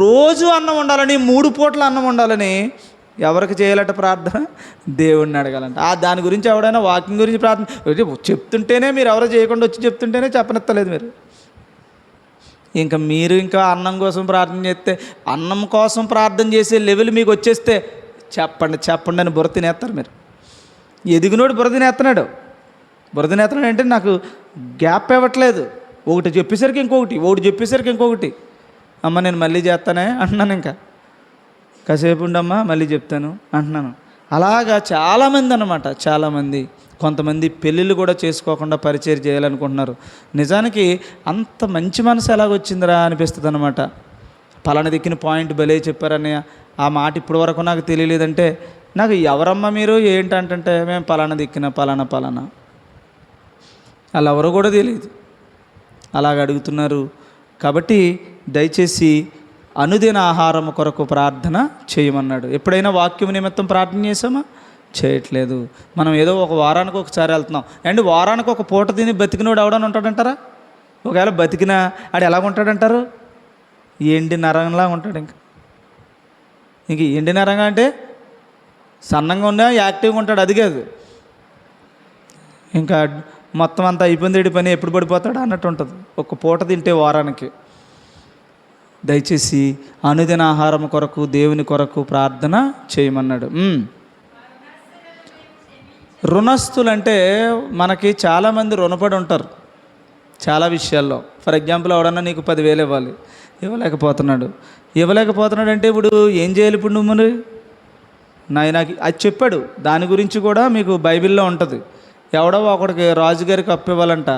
రోజు అన్నం ఉండాలని, 3 పూట్ల అన్నం ఉండాలని ఎవరికి చేయాలట ప్రార్థన? దేవుడిని అడగాలంట. దాని గురించి ఎవడైనా వాకింగ్ గురించి ప్రార్థన చెప్తుంటేనే, మీరు ఎవరో చేయకుండా వచ్చి చెప్తుంటేనే చెప్పనెత్తలేదు మీరు. మీరు అన్నం కోసం ప్రార్థన చేస్తే, అన్నం కోసం ప్రార్థన చేసే లెవెల్ మీకు వచ్చేస్తే చెప్పండి అని బుర్ర తినేస్తారు మీరు. ఎదిగినోడు బుర్ర తినేస్తున్నాడు అంటే నాకు గ్యాప్ ఇవ్వట్లేదు. ఒకటి చెప్పేసరికి ఇంకొకటి, ఒకటి చెప్పేసరికి ఇంకొకటి. అమ్మ నేను మళ్ళీ చేస్తానే అంటున్నాను, ఇంకా కాసేపు ఉండమ్మా మళ్ళీ చెప్తాను అంటున్నాను. అలాగా చాలామంది అన్నమాట, చాలామంది. కొంతమంది పెళ్ళిళ్ళు కూడా చేసుకోకుండా పరిచయం చేయాలనుకుంటున్నారు. నిజానికి అంత మంచి మనసు ఎలాగొచ్చిందిరా అనిపిస్తుంది అన్నమాట. పలానా దిక్కిన పాయింట్ భలే చెప్పారని ఆ మాట ఇప్పటి వరకు నాకు తెలియలేదంటే, నాకు ఎవరమ్మా మీరు ఏంటంటే, మేము పలానా దిక్కిన పలానా అలా ఎవరో కూడా తెలియదు, అలాగ అడుగుతున్నారు. కాబట్టి దయచేసి అనుదిన ఆహారం కొరకు ప్రార్థన చేయమన్నాడు. ఎప్పుడైనా వాక్యం నిమిత్తం ప్రార్థన చేసామా? చేయట్లేదు. మనం ఏదో ఒక వారానికి ఒకసారి వెళ్తున్నాం అండ్ వారానికి ఒక పూట తిని బతికినోడు ఎవడని ఉంటాడంటారా? ఒకవేళ బతికినా ఆడు ఎలాగుంటాడంటారు? ఎండి నరంలా ఉంటాడు. ఇంక ఎండి నరంగా అంటే సన్నంగా ఉన్నా యాక్టివ్గా ఉంటాడు, అది కాదు. ఇంకా మొత్తం అంతా అయిపోయింది పని, ఎప్పుడు పడిపోతాడు అన్నట్టు ఉంటుంది ఒక పూట తింటే వారానికి. దయచేసి అనుదిన ఆహారం కొరకు, దేవుని కొరకు ప్రార్థన చేయమన్నాడు. రుణస్తులంటే మనకి చాలామంది రుణపడి ఉంటారు చాలా విషయాల్లో. ఫర్ ఎగ్జాంపుల్, ఎవడన్నా నీకు 10,000 ఇవ్వాలి, ఇవ్వలేకపోతున్నాడు అంటే ఇప్పుడు ఏం చేయాలి? ఇప్పుడు నువ్వు మరి నాకు అది చెప్పాడు. దాని గురించి కూడా మీకు బైబిల్లో ఉంటుంది. ఎవడో ఒకడికి రాజుగారికి అప్పు ఇవ్వాలంట,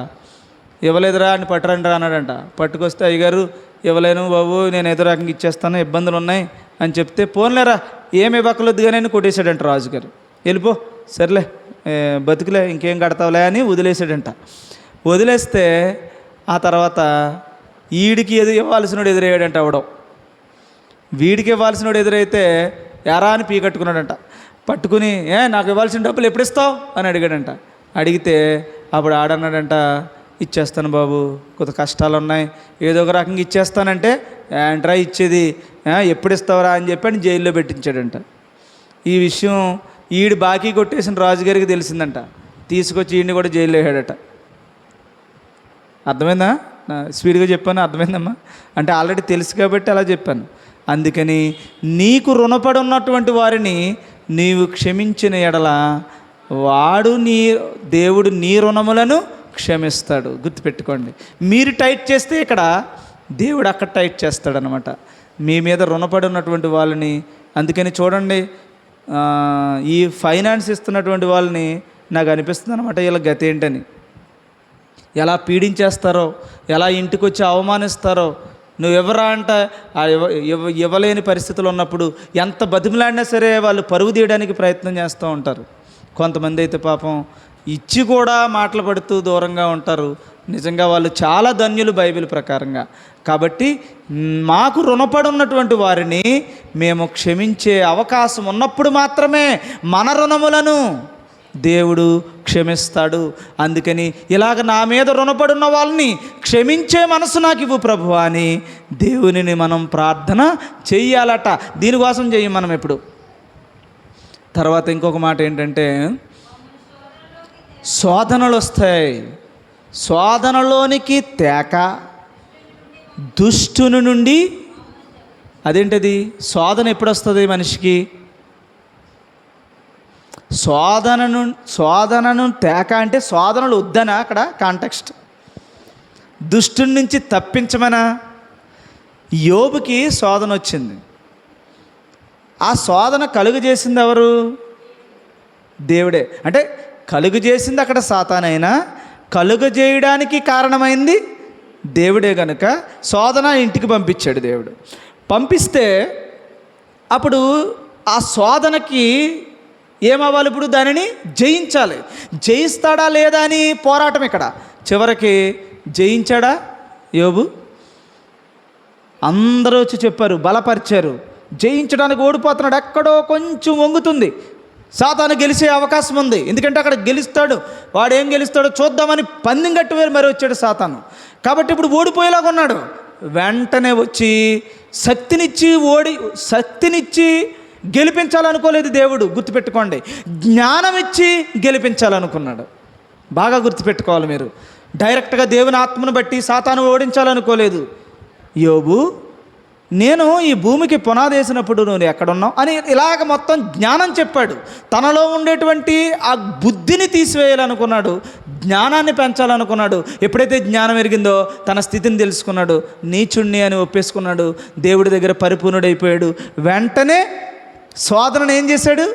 ఇవ్వలేదురా అని పట్టరండి అన్నాడంట. పట్టుకొస్తే, అయ్యగారు ఇవ్వలేను బాబు, నేను ఏదో రకంగా ఇచ్చేస్తాను, ఇబ్బందులు ఉన్నాయి అని చెప్తే, పోన్లేరా ఏమి ఇవ్వకలొద్దు కానీ కొట్టేశాడంట రాజుగారు. వెళ్ళిపో, సర్లే బతుకులే, ఇంకేం కడతావులే అని వదిలేసాడంట. వదిలేస్తే ఆ తర్వాత వీడికి ఇవ్వాల్సినోడు ఎదురయ్యాడంట. అవడం వీడికి ఇవ్వాల్సినోడు ఎదురైతే ఎరా అని పీకట్టుకున్నాడంట. పట్టుకుని, నాకు ఇవ్వాల్సిన డబ్బులు ఎప్పుడు ఇస్తావు అని అడిగాడంట. అడిగితే అప్పుడు ఆడన్నాడంట, ఇచ్చేస్తాను బాబు, కొంత కష్టాలు ఉన్నాయి, ఏదో ఒక రకంగా ఇచ్చేస్తానంటే, ఏంట్రా ఇచ్చేది, ఎప్పుడు ఇస్తావురా అని చెప్పి జైల్లో పెట్టించాడంట. ఈ విషయం ఈడు బాకీ కొట్టేసిన రాజుగారికి తెలిసిందంట. తీసుకొచ్చి ఈయన్ని కూడా జైల్లో వేసాడట. అర్థమైందా? స్పీడ్గా చెప్పాను, అర్థమైందమ్మా? అంటే ఆల్రెడీ తెలుసు కాబట్టి అలా చెప్పాను. అందుకని నీకు రుణపడి ఉన్నటువంటి వారిని నీవు క్షమించిన ఎడల దేవుడు నీ రుణములను క్షమిస్తాడు. గుర్తుపెట్టుకోండి. మీరు టైట్ చేస్తే ఇక్కడ దేవుడు అక్కడ టైట్ చేస్తాడనమాట. మీ మీద రుణపడి ఉన్నటువంటి వాళ్ళని, అందుకని చూడండి, ఈ ఫైనాన్స్ ఇస్తున్నటువంటి వాళ్ళని నాకు అనిపిస్తుంది అనమాట, వీళ్ళ గతి ఏంటని. ఎలా పీడించేస్తారో, ఎలా ఇంటికి వచ్చి అవమానిస్తారో. నువ్వు ఎవరా అంట ఇవ్వలేని పరిస్థితులు ఉన్నప్పుడు ఎంత బతిమలాడినా సరే వాళ్ళు పరుగు తీయడానికి ప్రయత్నం చేస్తూ ఉంటారు. కొంతమంది అయితే పాపం ఇచ్చి కూడా మాటలు పడుతూ దూరంగా ఉంటారు. నిజంగా వాళ్ళు చాలా ధన్యులు బైబిల్ ప్రకారంగా. కాబట్టి మాకు రుణపడి ఉన్నటువంటి వారిని మేము క్షమించే అవకాశం ఉన్నప్పుడు మాత్రమే మన రుణములను దేవుడు క్షమిస్తాడు. అందుకని ఇలాగ నా మీద రుణపడి ఉన్న వాళ్ళని క్షమించే మనసు నాకు ఇవ్వు ప్రభువా అని దేవునిని మనం ప్రార్థన చెయ్యాలట. దీనికోసం చెయ్యం మనం ఎప్పుడు. తర్వాత ఇంకొక మాట ఏంటంటే, శోధనలు వస్తాయి. శోధనలోనికి తేక దుష్టుని నుండి. అదేంటది? శోధన ఎప్పుడు వస్తుంది మనిషికి? శోధనను తేక అంటే శోధనలు వద్దనా అక్కడ కాంటెక్స్ట్? దుష్టుని నుంచి తప్పించమనా? యోబుకి శోధన వచ్చింది. ఆ శోధన కలుగజేసింది ఎవరు? దేవుడే. అంటే కలుగజేసింది అక్కడ సాతానైనా కలుగజేయడానికి కారణమైంది దేవుడే కనుక శోధన ఇంటికి పంపించాడు దేవుడు. పంపిస్తే అప్పుడు ఆ శోధనకి ఏమవ్వాలి? ఇప్పుడు దానిని జయించాలి. జయిస్తాడా లేదా అని పోరాటం ఇక్కడ. చివరికి జయించాడా యోబు? అందరూ వచ్చి చెప్పారు, బలపరిచారు. జయించడానికి ఓడిపోతున్నాడు, ఎక్కడో కొంచెం వంగుతుంది. సాతాను గెలిచే అవకాశం ఉంది. ఎందుకంటే అక్కడ గెలుస్తాడు. వాడు ఏం గెలుస్తాడో చూద్దామని పందెం కట్టి మరి వచ్చాడు సాతాను. కాబట్టి ఇప్పుడు ఓడిపోయేలాగా ఉన్నాడు. వెంటనే వచ్చి శక్తినిచ్చి గెలిపించాలనుకోలేదు దేవుడు. గుర్తుపెట్టుకోండి. జ్ఞానం ఇచ్చి గెలిపించాలనుకున్నాడు. బాగా గుర్తుపెట్టుకోవాలి మీరు. డైరెక్ట్గా దేవుని ఆత్మను బట్టి సాతాను ఓడించాలనుకోలేదు. యోబు, నేను ఈ భూమికి పునాది వేసినప్పుడు నువ్వు ఎక్కడున్నావు అని ఇలాగ మొత్తం జ్ఞానం చెప్పాడు. తనలో ఉండేటువంటి ఆ బుద్ధిని తీసివేయాలనుకున్నాడు, జ్ఞానాన్ని పెంచాలనుకున్నాడు. ఎప్పుడైతే జ్ఞానం ఎరిగిందో తన స్థితిని తెలుసుకున్నాడు, నీచుణ్ణి అని ఒప్పేసుకున్నాడు, దేవుడి దగ్గర పరిపూర్ణుడైపోయాడు. వెంటనే శోధనను ఏం చేశాడు?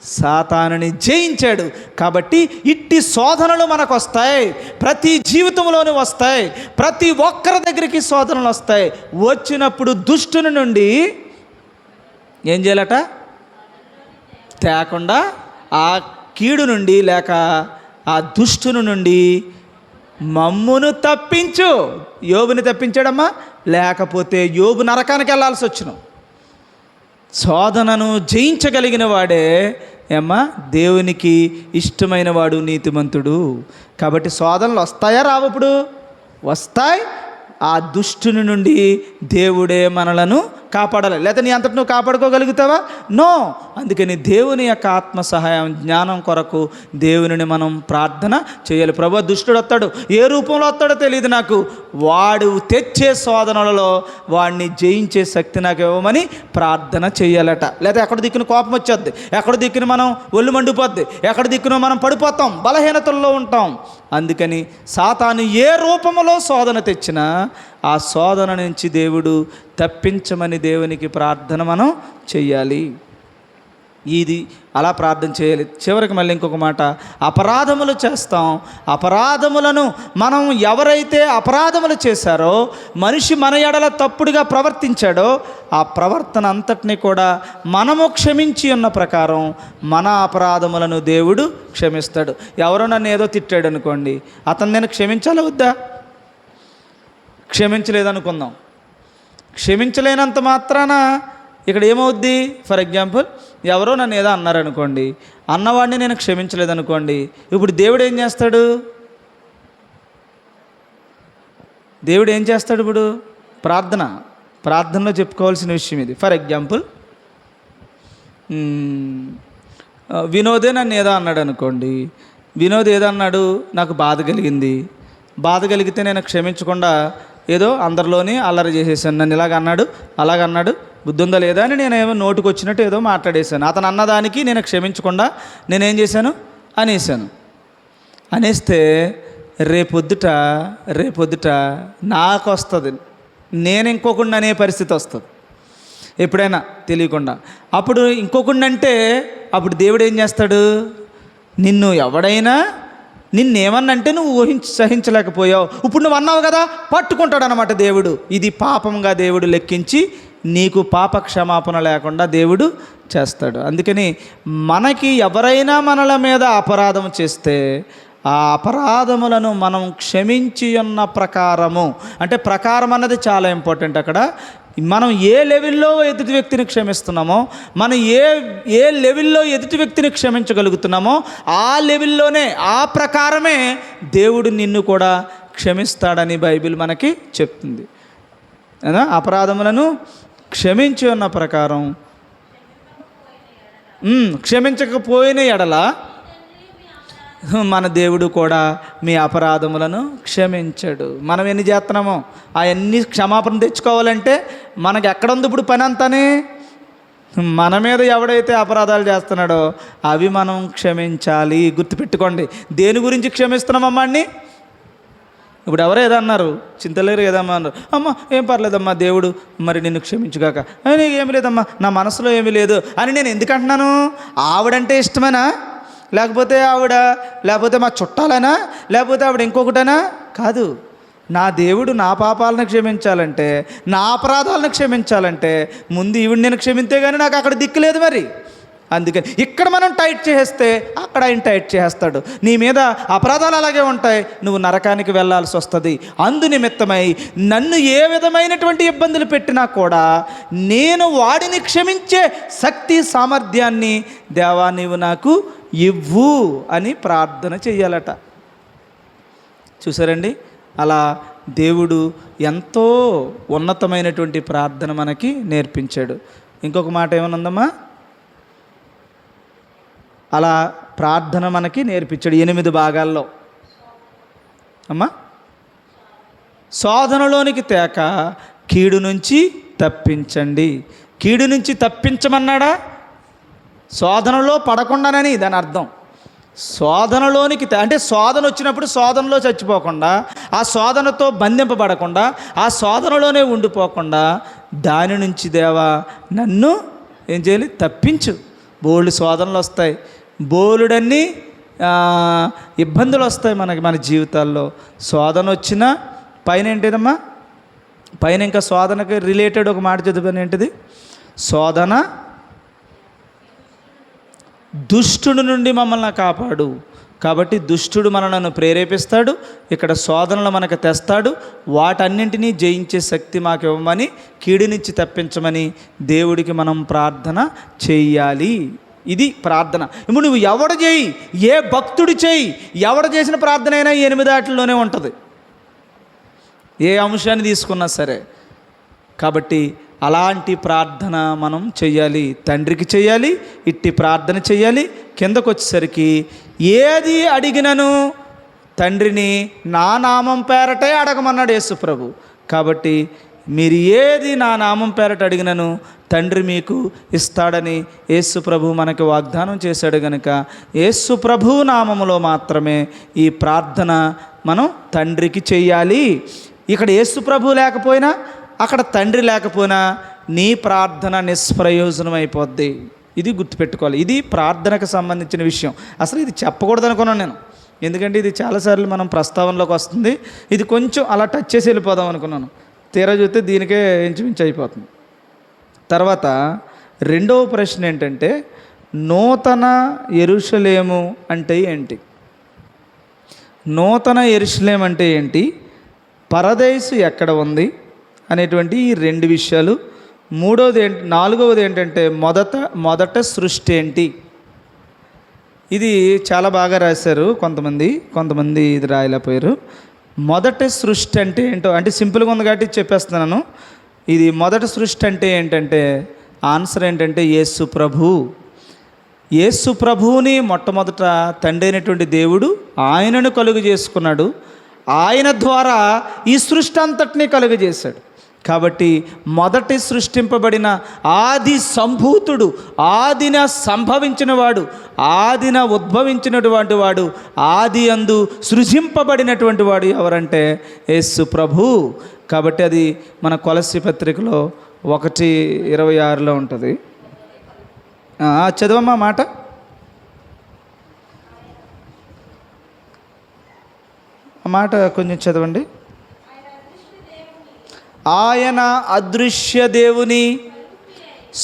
సాతానుని జయించాడు. కాబట్టి ఇట్టి శోధనలు మనకు వస్తాయి, ప్రతి జీవితంలోనూ వస్తాయి. ప్రతి ఒక్కరి దగ్గరికి శోధనలు వస్తాయి. వచ్చినప్పుడు దుష్టుని నుండి ఏం చేయాలట? తేకుండా ఆ కీడు నుండి లేక ఆ దుష్టుని నుండి మమ్మును తప్పించు. యోబుని తప్పించాడమ్మా, లేకపోతే యోబు నరకానికి వెళ్ళాల్సి వచ్చును. శోధనను జయించగలిగిన వాడే దేవునికి ఇష్టమైన వాడు, నీతిమంతుడు. కాబట్టి శోధనలు వస్తాయా? రావు? ఇప్పుడు వస్తాయి. ఆ దుష్టుని నుండి దేవుడే మనలను కాపాడాలి. లేదా నీ అంతటి నువ్వు కాపాడుకోగలుగుతావా? నో. అందుకని దేవుని యొక్క ఆత్మ సహాయం, జ్ఞానం కొరకు దేవునిని మనం ప్రార్థన చేయాలి. ప్రభువా, దుష్టుడు వస్తాడు, ఏ రూపంలో వస్తాడో తెలియదు నాకు, వాడు తెచ్చే శోధనలలో వాడిని జయించే శక్తి నాకు ఇవ్వమని ప్రార్థన చేయాలట. లేదా ఎక్కడ దిక్కున కోపం వచ్చేద్ది, ఎక్కడ దిక్కున మనం ఒళ్ళు మండిపోద్ది, ఎక్కడ దిక్కున మనం పడిపోతాం, బలహీనతల్లో ఉంటాం. అందుకని సాతాను ఏ రూపంలో శోధన తెచ్చినా ఆ శోధన నుంచి దేవుడు తప్పించమని దేవునికి ప్రార్థన మనం చెయ్యాలి. ఇది అలా ప్రార్థన చేయాలి. చివరికి మళ్ళీ ఇంకొక మాట, అపరాధములు చేస్తాం. అపరాధములను మనం ఎవరైతే అపరాధములు చేశారో, మనిషి మన ఎడల తప్పుడుగా ప్రవర్తించాడో ఆ ప్రవర్తన అంతటినీ కూడా మనము క్షమించి ఉన్న ప్రకారం మన అపరాధములను దేవుడు క్షమిస్తాడు. ఎవరో నన్ను ఏదో తిట్టాడు అనుకోండి, అతను నేను క్షమించాలా వద్దా? క్షమించలేదనుకుందాం. క్షమించలేనంత మాత్రాన ఇక్కడ ఏమవుద్ది? ఫర్ ఎగ్జాంపుల్, ఎవరో నన్ను ఏదో అన్నారనుకోండి, అన్నవాడిని నేను క్షమించలేదనుకోండి, ఇప్పుడు దేవుడు ఏం చేస్తాడు? దేవుడు ఏం చేస్తాడు? ఇప్పుడు ప్రార్థనలో చెప్పుకోవాల్సిన విషయం ఇది. ఫర్ ఎగ్జాంపుల్, వినోదే నన్ను ఏదో అన్నాడు అనుకోండి. వినోద్ ఏదో అన్నాడు, నాకు బాధ కలిగింది. బాధ కలిగితే నేను క్షమించకుండా ఏదో అందరిలోని అల్లరి చేసేసాను. నన్ను ఇలాగన్నాడు, అలాగన్నాడు, బుద్ధి ఉందా లేదా అని నేనేమో నోటికి వచ్చినట్టు ఏదో మాట్లాడేశాను. అతను అన్నదానికి నేను క్షమించకుండా నేనేం చేశాను అనేసాను. అనేస్తే రేపొద్దుట నాకు వస్తుంది, నేను ఇంకొకడిని అనే పరిస్థితి వస్తుంది ఎప్పుడైనా తెలియకుండా. అప్పుడు ఇంకొకడిని అంటే అప్పుడు దేవుడు ఏం చేస్తాడు, నిన్ను ఎవడైనా నిన్నేమన్నంటే నువ్వు సహించలేకపోయావు, ఇప్పుడు నువ్వు అన్నావు కదా, పట్టుకుంటాడు అనమాట దేవుడు. ఇది పాపంగా దేవుడు లెక్కించి నీకు పాప క్షమాపణ లేకుండా దేవుడు చేస్తాడు. అందుకని మనకి ఎవరైనా మనల మీద అపరాధం చేస్తే ఆ అపరాధములను మనం క్షమించి ఉన్న ప్రకారము, అంటే ప్రకారం అన్నది చాలా ఇంపార్టెంట్. అక్కడ మనం ఏ లెవెల్లో ఎదుటి వ్యక్తిని క్షమిస్తున్నామో, మనం ఏ లెవెల్లో ఎదుటి వ్యక్తిని క్షమించగలుగుతున్నామో ఆ లెవెల్లోనే, ఆ ప్రకారమే దేవుడు నిన్ను కూడా క్షమిస్తాడని బైబిల్ మనకి చెప్తుంది. అపరాధములను క్షమించి ఉన్న ప్రకారం, క్షమించకపోయిన ఎడల మన దేవుడు కూడా మీ అపరాధములను క్షమించడు. మనం ఎన్ని చేస్తున్నామో అవన్నీ క్షమాపణ తెచ్చుకోవాలంటే మనకి ఎక్కడుంది ఇప్పుడు పని అంతానే? మన మీద ఎవడైతే అపరాధాలు చేస్తున్నాడో అవి మనం క్షమించాలి. గుర్తుపెట్టుకోండి, దేని గురించి క్షమిస్తున్నామమ్మా అన్ని? ఇప్పుడు ఎవరు ఏదన్నారు, చింతలేరు ఏదమ్మా అన్నారు, అమ్మ ఏం పర్లేదమ్మా దేవుడు మరి నిన్ను క్షమించుగాక, నీకు ఏమి లేదమ్మా, నా మనసులో ఏమీ లేదు అని నేను ఎందుకు అంటున్నాను? ఆవిడంటే ఇష్టమేనా, లేకపోతే మా చుట్టాలనా, లేకపోతే ఆవిడ ఇంకొకటనా? కాదు. నా దేవుడు నా పాపాలను క్షమించాలంటే, నా అపరాధాలను క్షమించాలంటే ముందు ఈవిడ నేను క్షమింతే కానీ నాకు అక్కడ దిక్కు లేదు మరి. అందుకని ఇక్కడ మనం టైట్ చేస్తే అక్కడ ఆయన టైట్ చేస్తాడు. నీ మీద అపరాధాలు అలాగే ఉంటాయి, నువ్వు నరకానికి వెళ్ళాల్సి వస్తుంది. అందునిమిత్తమై నన్ను ఏ విధమైనటువంటి ఇబ్బందులు పెట్టినా కూడా నేను వాడిని క్షమించే శక్తి సామర్థ్యాన్ని దేవా నీవు నాకు ఇవ్వు అని ప్రార్థన చెయ్యాలట. చూసారండి, అలా దేవుడు ఎంతో ఉన్నతమైనటువంటి ప్రార్థన మనకి నేర్పించాడు. ఇంకొక మాట ఏమనుందమ్మా, అలా ప్రార్థన మనకి నేర్పించాడు 8 భాగాల్లో. అమ్మా, శోధనలోనికి తేక కీడు నుంచి తప్పించండి. కీడు నుంచి తప్పించమన్నాడా? శోధనలో పడకుండానని దాని అర్థం. శోధనలోనికి అంటే శోధన వచ్చినప్పుడు శోధనలో చచ్చిపోకుండా, ఆ శోధనతో బంధింపబడకుండా, ఆ శోధనలోనే ఉండిపోకుండా దాని నుంచి దేవా నన్ను ఏం చేయాలి, తప్పించు. బోల్డ్ శోధనలు వస్తాయి, బోలుడన్ని ఇబ్బందులు వస్తాయి మన జీవితాల్లో. శోధన వచ్చినా పైన ఏంటిదమ్మా, పైన ఇంకా శోధనకి రిలేటెడ్ ఒక మాట చదివాను, ఏంటిది? శోధన దుష్టుడి నుండి మమ్మల్ని కాపాడు. కాబట్టి దుష్టుడు మనలను ప్రేరేపిస్తాడు, ఇక్కడ శోధనలు మనకు తెస్తాడు. వాటన్నింటినీ జయించే శక్తి మాకు ఇవ్వమని, కీడు నుంచి తప్పించమని దేవుడికి మనం ప్రార్థన చెయ్యాలి. ఇది ప్రార్థన. ఇప్పుడు నువ్వు ఎవడు చేయి, ఏ భక్తుడు చేయి, ఎవడు చేసిన ప్రార్థన అయినా 8 ఆటల్లోనే ఉంటుంది, ఏ అంశాన్ని తీసుకున్నా సరే. కాబట్టి అలాంటి ప్రార్థన మనం చెయ్యాలి, తండ్రికి చెయ్యాలి, ఇట్టి ప్రార్థన చెయ్యాలి. కిందకు వచ్చేసరికి ఏది అడిగినను తండ్రిని నా నామం పేరటే అడగమన్నాడు యేసు ప్రభు. కాబట్టి మీరు ఏది నా నామం పేరట అడిగినను తండ్రి మీకు ఇస్తాడని యేసు ప్రభు మనకి వాగ్దానం చేశాడు. కనుక యేసు ప్రభు నామములో మాత్రమే ఈ ప్రార్థన మనం తండ్రికి చెయ్యాలి. ఇక్కడ యేసు ప్రభు లేకపోయినా, అక్కడ తండ్రి లేకపోయినా నీ ప్రార్థన నిష్ప్రయోజనం అయిపోద్ది. ఇది గుర్తుపెట్టుకోవాలి. ఇది ప్రార్థనకు సంబంధించిన విషయం. అసలు ఇది చెప్పకూడదు అనుకున్నాను నేను, ఎందుకంటే ఇది చాలాసార్లు మనం ప్రస్తావనలోకి వస్తుంది. ఇది కొంచెం అలా టచ్ చేసి వెళ్ళిపోదాం అనుకున్నాను, తీరా చూస్తే దీనికే ఇంచుమించు అయిపోతుంది. తర్వాత రెండవ ప్రశ్న ఏంటంటే, నూతన యెరూషలేము అంటే ఏంటి? నూతన యెరూషలేము అంటే ఏంటి? పరదేశు ఎక్కడ ఉంది అనేటువంటి ఈ 2 విషయాలు. నాలుగవది ఏంటంటే మొదట సృష్టి ఏంటి? ఇది చాలా బాగా రాశారు కొంతమంది ఇది రాయలేకపోయారు. మొదటి సృష్టి అంటే ఏంటో, అంటే సింపుల్గా ఉంది కాబట్టి చెప్పేస్తున్నాను. ఇది మొదటి సృష్టి అంటే ఏంటంటే ఆన్సర్ ఏంటంటే యేసు ప్రభువుని మొట్టమొదట తండ్రి అయినటువంటి దేవుడు ఆయనను కలుగు చేసుకున్నాడు. ఆయన ద్వారా ఈ సృష్టి అంతటినీ కలుగజేశాడు. కాబట్టి మొదటి సృష్టింపబడిన ఆది సంభూతుడు, ఆదిన సంభవించిన వాడు, ఆదిన ఉద్భవించినటువంటి వాడు, ఆది అందు సృజింపబడినటువంటి వాడు ఎవరంటే యేసు ప్రభు. కాబట్టి అది మన కొలస్సీ పత్రికలో 1:26 ఉంటుంది. చదవమ్మా మాట. ఆ మాట కొంచెం చదవండి. ఆయన అదృశ్య దేవుని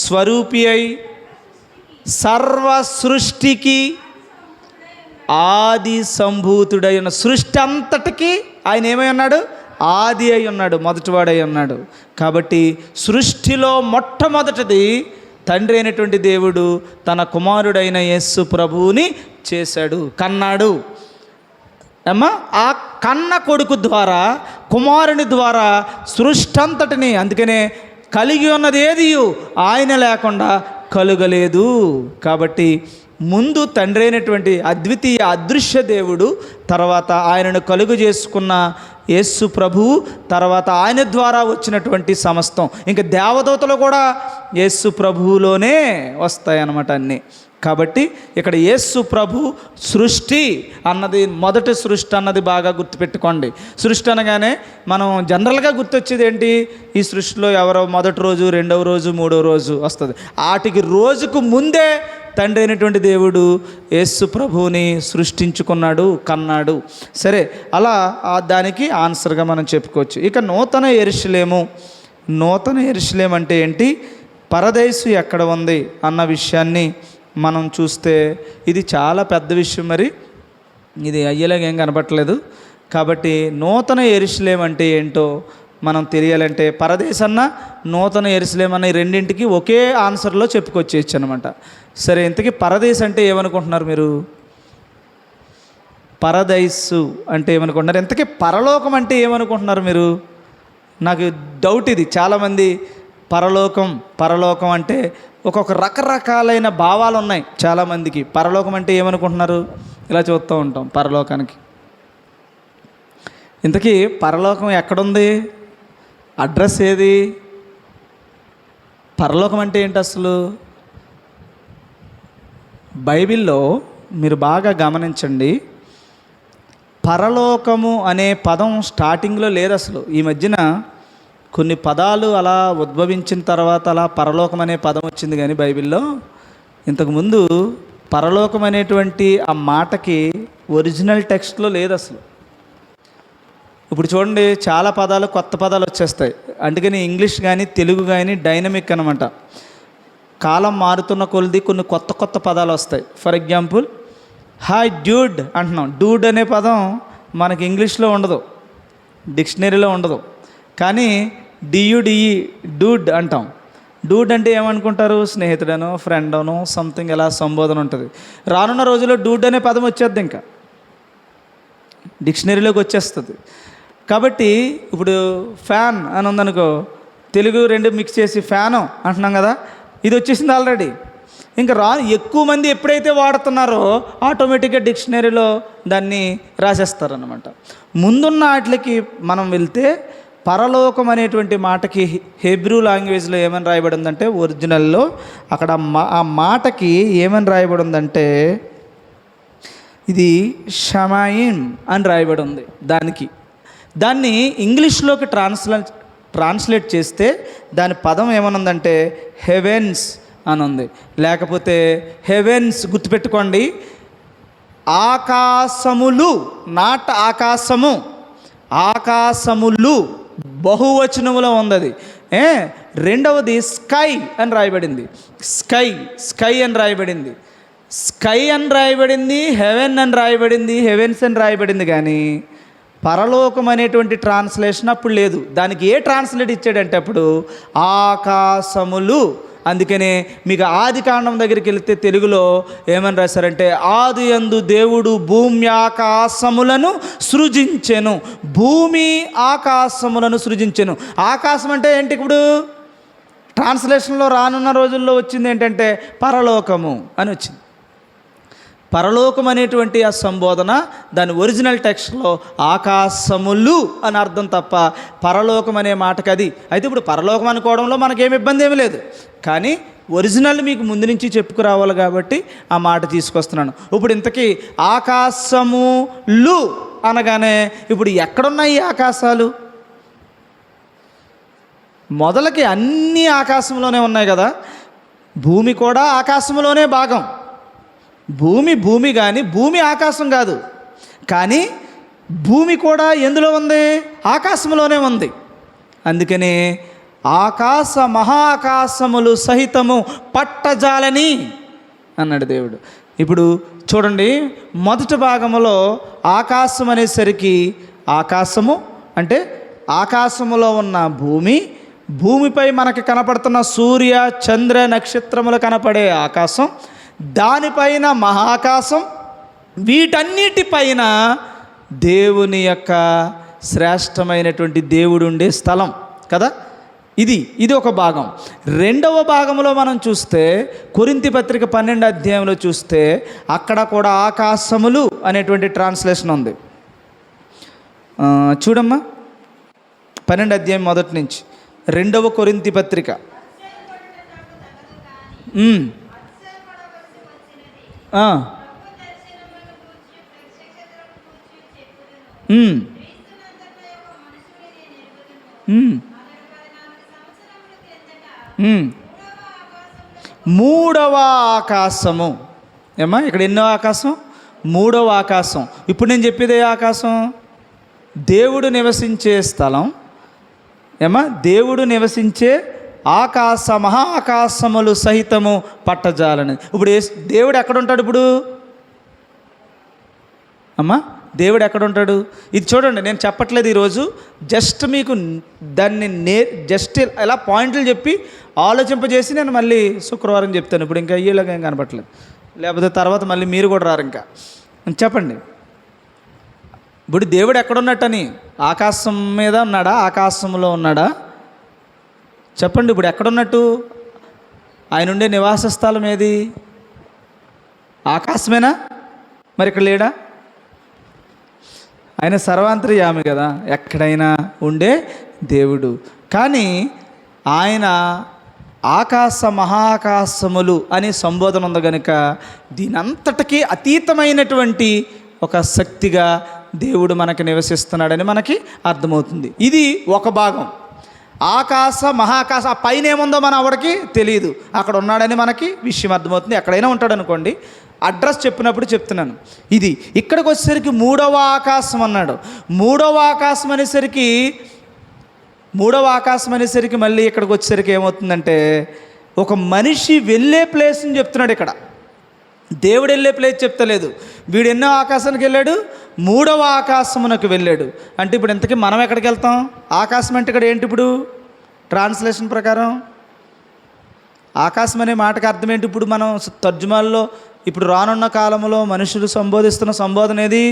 స్వరూపి అయి సర్వ సృష్టికి ఆది సంభూతుడై ఉన్న, సృష్టి అంతటికి ఆయన ఏమై ఉన్నాడు? ఆది అయి ఉన్నాడు, మొదటివాడై ఉన్నాడు. కాబట్టి సృష్టిలో మొట్టమొదటిది తండ్రి అయినటువంటి దేవుడు తన కుమారుడైన యేసు ప్రభువుని చేశాడు, కన్నాడు. అమ్మా, ఆ కన్న కొడుకు ద్వారా, కుమారుని ద్వారా సృష్టి అంతటిని, అందుకనే కలిగి ఉన్నది ఏది ఆయన లేకుండా కలుగలేదు. కాబట్టి ముందు తండ్రి అయినటువంటి అద్వితీయ అదృశ్య దేవుడు, తర్వాత ఆయనను కలుగు చేసుకున్న యేసు ప్రభువు, తర్వాత ఆయన ద్వారా వచ్చినటువంటి సమస్తం. ఇంకా దేవదూతలు కూడా యేసు ప్రభువులోనే వస్తాయన్నమాట అన్నీ. కాబట్టి ఇక్కడ యేసు ప్రభు సృష్టి అన్నది, మొదటి సృష్టి అన్నది బాగా గుర్తుపెట్టుకోండి. సృష్టి అనగానే మనం జనరల్గా గుర్తొచ్చేది ఏంటి? ఈ సృష్టిలో ఎవరో మొదటి రోజు, రెండవ రోజు, మూడవ రోజు వస్తుంది. వాటికి రోజుకు ముందే తండ్రి అయినటువంటి దేవుడు యేసు ప్రభువుని సృష్టించుకున్నాడు, కన్నాడు. సరే, అలా దానికి ఆన్సర్గా మనం చెప్పుకోవచ్చు. ఇక నూతన యెరూషలేము. నూతన యెరూషలేము అంటే ఏంటి, పరదేశు ఎక్కడ ఉంది అన్న విషయాన్ని మనం చూస్తే ఇది చాలా పెద్ద విషయం. మరి ఇది అయ్యేలాగా ఏం కనపట్లేదు. కాబట్టి నూతన యెరూషలేము అంటే ఏంటో మనం తెలియాలంటే పరదేశన్న, నూతన యెరూషలేము అన్న రెండింటికి ఒకే ఆన్సర్లో చెప్పుకొచ్చేయచ్చు అనమాట. సరే, ఇంతకీ పరదేశ్ అంటే ఏమనుకుంటున్నారు మీరు? పరదైసు అంటే ఏమనుకుంటున్నారు? ఇంతకీ పరలోకం అంటే ఏమనుకుంటున్నారు మీరు? నాకు డౌట్ ఇది. చాలామంది పరలోకం అంటే ఒక్కొక్క రకరకాలైన భావాలు ఉన్నాయి చాలామందికి. పరలోకం అంటే ఏమనుకుంటున్నారు? ఇలా చూస్తూ ఉంటాం పరలోకానికి. ఇంతకీ పరలోకం ఎక్కడుంది? అడ్రస్ ఏది? పరలోకం అంటే ఏంటి అసలు? బైబిల్లో మీరు బాగా గమనించండి, పరలోకము అనే పదం స్టార్టింగ్లో లేదు అసలు. ఈ మధ్యన కొన్ని పదాలు అలా ఉద్భవించిన తర్వాత అలా పరలోకం అనే పదం వచ్చింది. కానీ బైబిల్లో ఇంతకుముందు పరలోకం అనేటువంటి ఆ మాటకి ఒరిజినల్ టెక్స్ట్లో లేదు అసలు. ఇప్పుడు చూడండి, చాలా పదాలు, కొత్త పదాలు వచ్చేస్తాయి. అందుకని ఇంగ్లీష్ కానీ తెలుగు కానీ డైనమిక్ అనమాట. కాలం మారుతున్న కొలది కొన్ని కొత్త పదాలు వస్తాయి. ఫర్ ఎగ్జాంపుల్, హాయ్ డ్యూడ్ అంటున్నాం. డ్యూడ్ అనే పదం మనకి ఇంగ్లీష్లో ఉండదు, డిక్షనరీలో ఉండదు. కానీ డియుడిఈ డూడ్ అంటాం. డూడ్ అంటే ఏమనుకుంటారు? స్నేహితుడనో, ఫ్రెండ్ అనో, సంథింగ్ ఎలా సంబోధన ఉంటుంది. రానున్న రోజుల్లో డూడ్ అనే పదం వచ్చేద్ది, ఇంకా డిక్షనరీలోకి వచ్చేస్తుంది. కాబట్టి ఇప్పుడు ఫ్యాన్ అని ఉందనుకో, తెలుగు రెండు మిక్స్ చేసి ఫ్యాను అంటున్నాం కదా, ఇది వచ్చేసింది ఆల్రెడీ. ఇంకా ఎక్కువ మంది ఎప్పుడైతే వాడుతున్నారో ఆటోమేటిక్గా డిక్షనరీలో దాన్ని రాసేస్తారనమాట. ముందున్న వాటికి మనం వెళ్తే పరలోకం అనేటువంటి మాటకి హెబ్రూ లాంగ్వేజ్లో ఏమని రాయబడి ఉందంటే, ఒరిజినల్లో అక్కడ ఆ మాటకి ఏమని రాయబడి ఉందంటే, ఇది షమాయిం అని రాయబడి ఉంది. దాన్ని ఇంగ్లీష్లోకి ట్రాన్స్లేట్ చేస్తే దాని పదం ఏమనుందంటే హెవెన్స్ అని ఉంది. లేకపోతే హెవెన్స్, గుర్తుపెట్టుకోండి, ఆకాశములు, నాట్ ఆకాశము, ఆకాశములు బహువచనములో ఉంది అది. రెండవది స్కై అని రాయబడింది. స్కై అని రాయబడింది. స్కై అని రాయబడింది, హెవెన్ అని రాయబడింది, హెవెన్స్ అని రాయబడింది. కానీ పరలోకం అనేటువంటి ట్రాన్స్లేషన్ అప్పుడు లేదు. దానికి ఏ ట్రాన్స్లేట్ ఇచ్చాడంటే అప్పుడు ఆకాశములు. అందుకనే మీకు ఆది కాండం దగ్గరికి వెళితే తెలుగులో ఏమని రాశారంటే, ఆది యందు దేవుడు భూమి ఆకాశములను సృజించెను. భూమి ఆకాశములను సృజించెను. ఆకాశం అంటే ఏంటి? ఇప్పుడు ట్రాన్స్లేషన్లో రానున్న రోజుల్లో వచ్చింది ఏంటంటే పరలోకము అని వచ్చింది. పరలోకం అనేటువంటి ఆ సంబోధన దాని ఒరిజినల్ టెక్స్ట్లో ఆకాశములు అని అర్థం తప్ప పరలోకం అనే మాటకి అది. అయితే ఇప్పుడు పరలోకం అనుకోవడంలో మనకేమి ఇబ్బంది ఏమీ లేదు, కానీ ఒరిజినల్ మీకు ముందు నుంచి చెప్పుకురావాలి కాబట్టి ఆ మాట తీసుకొస్తున్నాను. ఇప్పుడు ఇంతకీ ఆకాశములు అనగానే ఇప్పుడు ఎక్కడున్నాయి ఈ ఆకాశాలు? మొదలకి అన్నీ ఆకాశంలోనే ఉన్నాయి కదా. భూమి కూడా ఆకాశంలోనే భాగం. భూమి కానీ భూమి ఆకాశం కాదు, కానీ భూమి కూడా ఎందులో ఉంది? ఆకాశంలోనే ఉంది. అందుకని ఆకాశ మహాకాశములు సహితము పట్టజాలని అన్నాడు దేవుడు. ఇప్పుడు చూడండి, మొదటి భాగంలో ఆకాశం అనేసరికి ఆకాశము అంటే ఆకాశములో ఉన్న భూమి, భూమిపై మనకి కనపడుతున్న సూర్య చంద్ర నక్షత్రములు కనపడే ఆకాశం, దానిపైన మహాకాశం, వీటన్నిటిపైన దేవుని యొక్క శ్రేష్టమైనటువంటి దేవుడు ఉండే స్థలం కదా. ఇది ఒక భాగం. రెండవ భాగంలో మనం చూస్తే కొరింథీ పత్రిక 12వ అధ్యాయంలో చూస్తే అక్కడ కూడా ఆకాశములు అనేటువంటి ట్రాన్స్లేషన్ ఉంది. చూడమ్మా, 12వ అధ్యాయం మొదటి నుంచి. రెండవ కొరింథీ పత్రిక మూడవ ఆకాశము. ఏమా ఇక్కడ ఎన్నో ఆకాశం? మూడవ ఆకాశం. ఇప్పుడు నేను చెప్పేది ఏ ఆకాశం? దేవుడు నివసించే స్థలం. ఏమా దేవుడు నివసించే ఆకాశ మహాకాశములు సహితము పట్టజాలని. ఇప్పుడు దేవుడు ఎక్కడుంటాడు? ఇప్పుడు అమ్మా దేవుడు ఎక్కడుంటాడు? ఇది చూడండి, నేను చెప్పట్లేదు ఈరోజు, జస్ట్ మీకు దాన్ని జస్ట్ ఎలా పాయింట్లు చెప్పి ఆలోచింపజేసి నేను మళ్ళీ శుక్రవారం చెప్తాను. ఇప్పుడు ఇంకా అయ్యేలాగా ఏం కనపట్లేదు, లేకపోతే తర్వాత మళ్ళీ మీరు కూడా రారు. ఇంకా చెప్పండి, ఇప్పుడు దేవుడు ఎక్కడున్నట్టని? ఆకాశం మీద ఉన్నాడా? ఆకాశంలో ఉన్నాడా? చెప్పండి, ఇప్పుడు ఎక్కడున్నట్టు? ఆయన ఉండే నివాస స్థలం ఏది? ఆకాశమేనా? మరి ఇక్కడ లేడా? ఆయన సర్వాంతర్యామి కదా, ఎక్కడైనా ఉండే దేవుడు. కానీ ఆయన ఆకాశ మహాకాశములు అనే సంబోధన ఉంది కనుక దీనంతటికీ అతీతమైనటువంటి ఒక శక్తిగా దేవుడు మనకి నివసిస్తున్నాడని మనకి అర్థమవుతుంది. ఇది ఒక భాగం. ఆకాశ మహాకాశ ఆ పైన ఏముందో మన ఆవిడకి తెలియదు, అక్కడ ఉన్నాడని మనకి విషయం అర్థమవుతుంది. ఎక్కడైనా ఉంటాడు అనుకోండి, అడ్రస్ చెప్పినప్పుడు చెప్తున్నాను. ఇది ఇక్కడికి వచ్చేసరికి మూడవ ఆకాశం అన్నాడు. మూడవ ఆకాశం అనేసరికి మళ్ళీ ఇక్కడికి వచ్చేసరికి ఏమవుతుందంటే ఒక మనిషి వెళ్ళే ప్లేస్ని చెప్తున్నాడు. ఇక్కడ దేవుడు వెళ్ళే ప్లేస్ చెప్తలేదు. వీడు ఎన్నో ఆకాశానికి వెళ్ళాడు? మూడవ ఆకాశమునకు వెళ్ళాడు. అంటే ఇప్పుడు ఇంతకీ మనం ఎక్కడికి వెళ్తాం? ఆకాశం అంటే ఇక్కడ ఏంటి? ఇప్పుడు ట్రాన్స్లేషన్ ప్రకారం ఆకాశం అనే మాటకు అర్థం ఏంటి? ఇప్పుడు మనం తర్జుమాల్లో ఇప్పుడు రానున్న కాలంలో మనుషులు సంబోధిస్తున్న సంబోధన ఏది?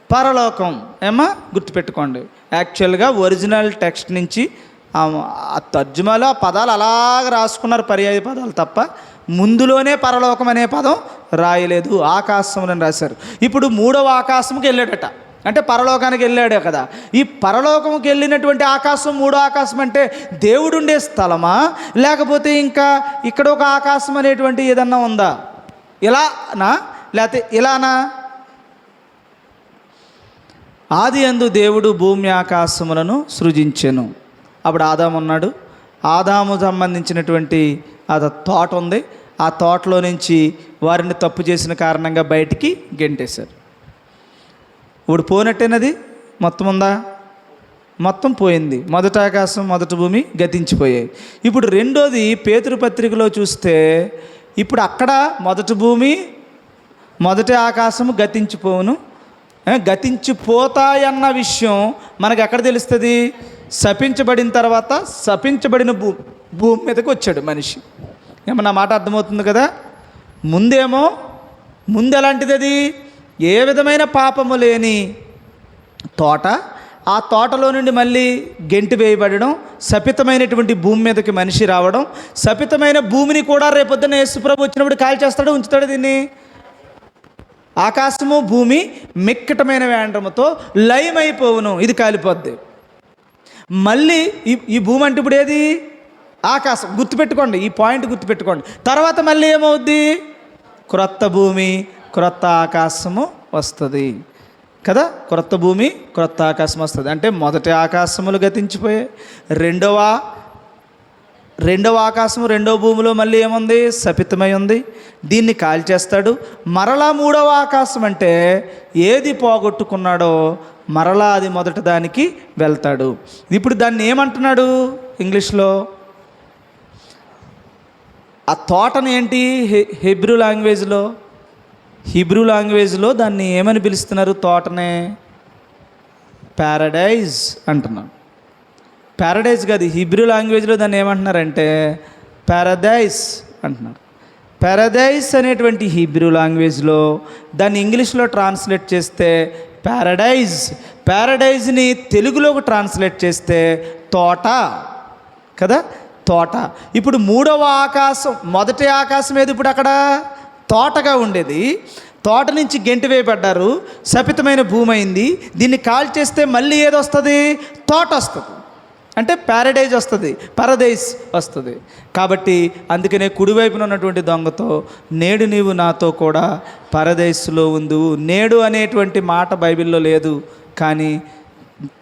పరలోకం. ఏమా గుర్తుపెట్టుకోండి, యాక్చువల్గా ఒరిజినల్ టెక్స్ట్ నుంచి ఆ తర్జుమాలో ఆ పదాలు అలాగ రాసుకున్నారు, పర్యాయ పదాలు తప్ప ముందులోనే పరలోకం అనే పదం రాయలేదు, ఆకాశములని రాశారు. ఇప్పుడు మూడవ ఆకాశంకి వెళ్ళాడట, అంటే పరలోకానికి వెళ్ళాడే కదా. ఈ పరలోకంకి వెళ్ళినటువంటి ఆకాశం మూడో ఆకాశం అంటే దేవుడు ఉండే స్థలమా, లేకపోతే ఇంకా ఇక్కడ ఒక ఆకాశం అనేటువంటి ఏదన్నా ఉందా? ఇలానా లేకపోతే ఇలానా? ఆది యందు దేవుడు భూమి ఆకాశములను సృజించెను. అప్పుడు ఆదాము ఉన్నాడు. ఆదాము సంబంధించినటువంటి అది తోట ఉంది. ఆ తోటలో నుంచి వారిని తప్పు చేసిన కారణంగా బయటికి గెంటేశారు. ఇప్పుడు పోనట్టేనది మొత్తం ఉందా? మొత్తం పోయింది. మొదటి ఆకాశం మొదటి భూమి గతించిపోయాయి. ఇప్పుడు రెండోది పేతురు పత్రికలో చూస్తే ఇప్పుడు అక్కడ మొదటి భూమి మొదటి ఆకాశము గతించిపోవును, గతించిపోతాయన్న విషయం మనకు ఎక్కడ తెలుస్తుంది? శపించబడిన తర్వాత శపించబడిన భూమి మీదకి వచ్చాడు మనిషి. ఏమన్నా మాట అర్థమవుతుంది కదా? ముందు ఎలాంటిది? అది ఏ విధమైన పాపము లేని తోట. ఆ తోటలో నుండి మళ్ళీ గెంటి వేయబడడం, శపితమైనటువంటి భూమి మీదకి మనిషి రావడం. శపితమైన భూమిని కూడా రేపొద్దున యేసుప్రభు వచ్చినప్పుడు కాల్ చేస్తాడు, ఉంచుతాడు. దీన్ని ఆకాశము భూమి మిక్కటమైన వేండ్రముతో లయమైపోవును, ఇది కాలిపోద్ది. మళ్ళీ ఈ భూమి అంటే ఇప్పుడు ఏది? ఆకాశం. గుర్తుపెట్టుకోండి, ఈ పాయింట్ గుర్తుపెట్టుకోండి. తర్వాత మళ్ళీ ఏమవుద్ది? క్రొత్త భూమి క్రొత్త ఆకాశము వస్తుంది కదా. క్రొత్త భూమి క్రొత్త ఆకాశం వస్తుంది అంటే మొదటి ఆకాశములు గతించిపోయాయి, రెండవ ఆకాశము రెండవ భూమిలో మళ్ళీ ఏముంది? శపితమై ఉంది. దీన్ని కాల్చేస్తాడు. మరలా మూడవ ఆకాశం అంటే ఏది పోగొట్టుకున్నాడో మరలా అది మొదటి దానికి వెళ్తాడు. ఇప్పుడు దాన్ని ఏమంటున్నాడు ఇంగ్లీష్లో? ఆ తోటను ఏంటి హీబ్రూ లాంగ్వేజ్లో దాన్ని ఏమని పిలుస్తున్నారు? తోటనే ప్యారడైజ్ అంటున్నాను. ప్యారడైజ్ కాదు, హీబ్రూ లాంగ్వేజ్లో దాన్ని ఏమంటున్నారంటే పారడైస్ అంటున్నారు. పారడైస్ అనేటువంటి హీబ్రూ లాంగ్వేజ్లో దాన్ని ఇంగ్లీష్లో ట్రాన్స్లేట్ చేస్తే ప్యారడైజ్ని తెలుగులోకి ట్రాన్స్లేట్ చేస్తే తోట కదా, తోట. ఇప్పుడు మూడవ ఆకాశం, మొదటి ఆకాశం ఏది? ఇప్పుడు అక్కడ తోటగా ఉండేది, తోట నుంచి గెంటి వేయబడ్డారు, శపితమైన భూమి అయింది. దీన్ని కాల్చేస్తే మళ్ళీ ఏది వస్తుంది? తోట వస్తుంది. అంటే ప్యారడైజ్ వస్తుంది, పరదైస్ వస్తుంది. కాబట్టి అందుకనే కుడివైపున ఉన్నటువంటి దొంగతో, నేడు నీవు నాతో కూడా పరదైస్లో ఉందువు. నేడు అనేటువంటి మాట బైబిల్లో లేదు, కానీ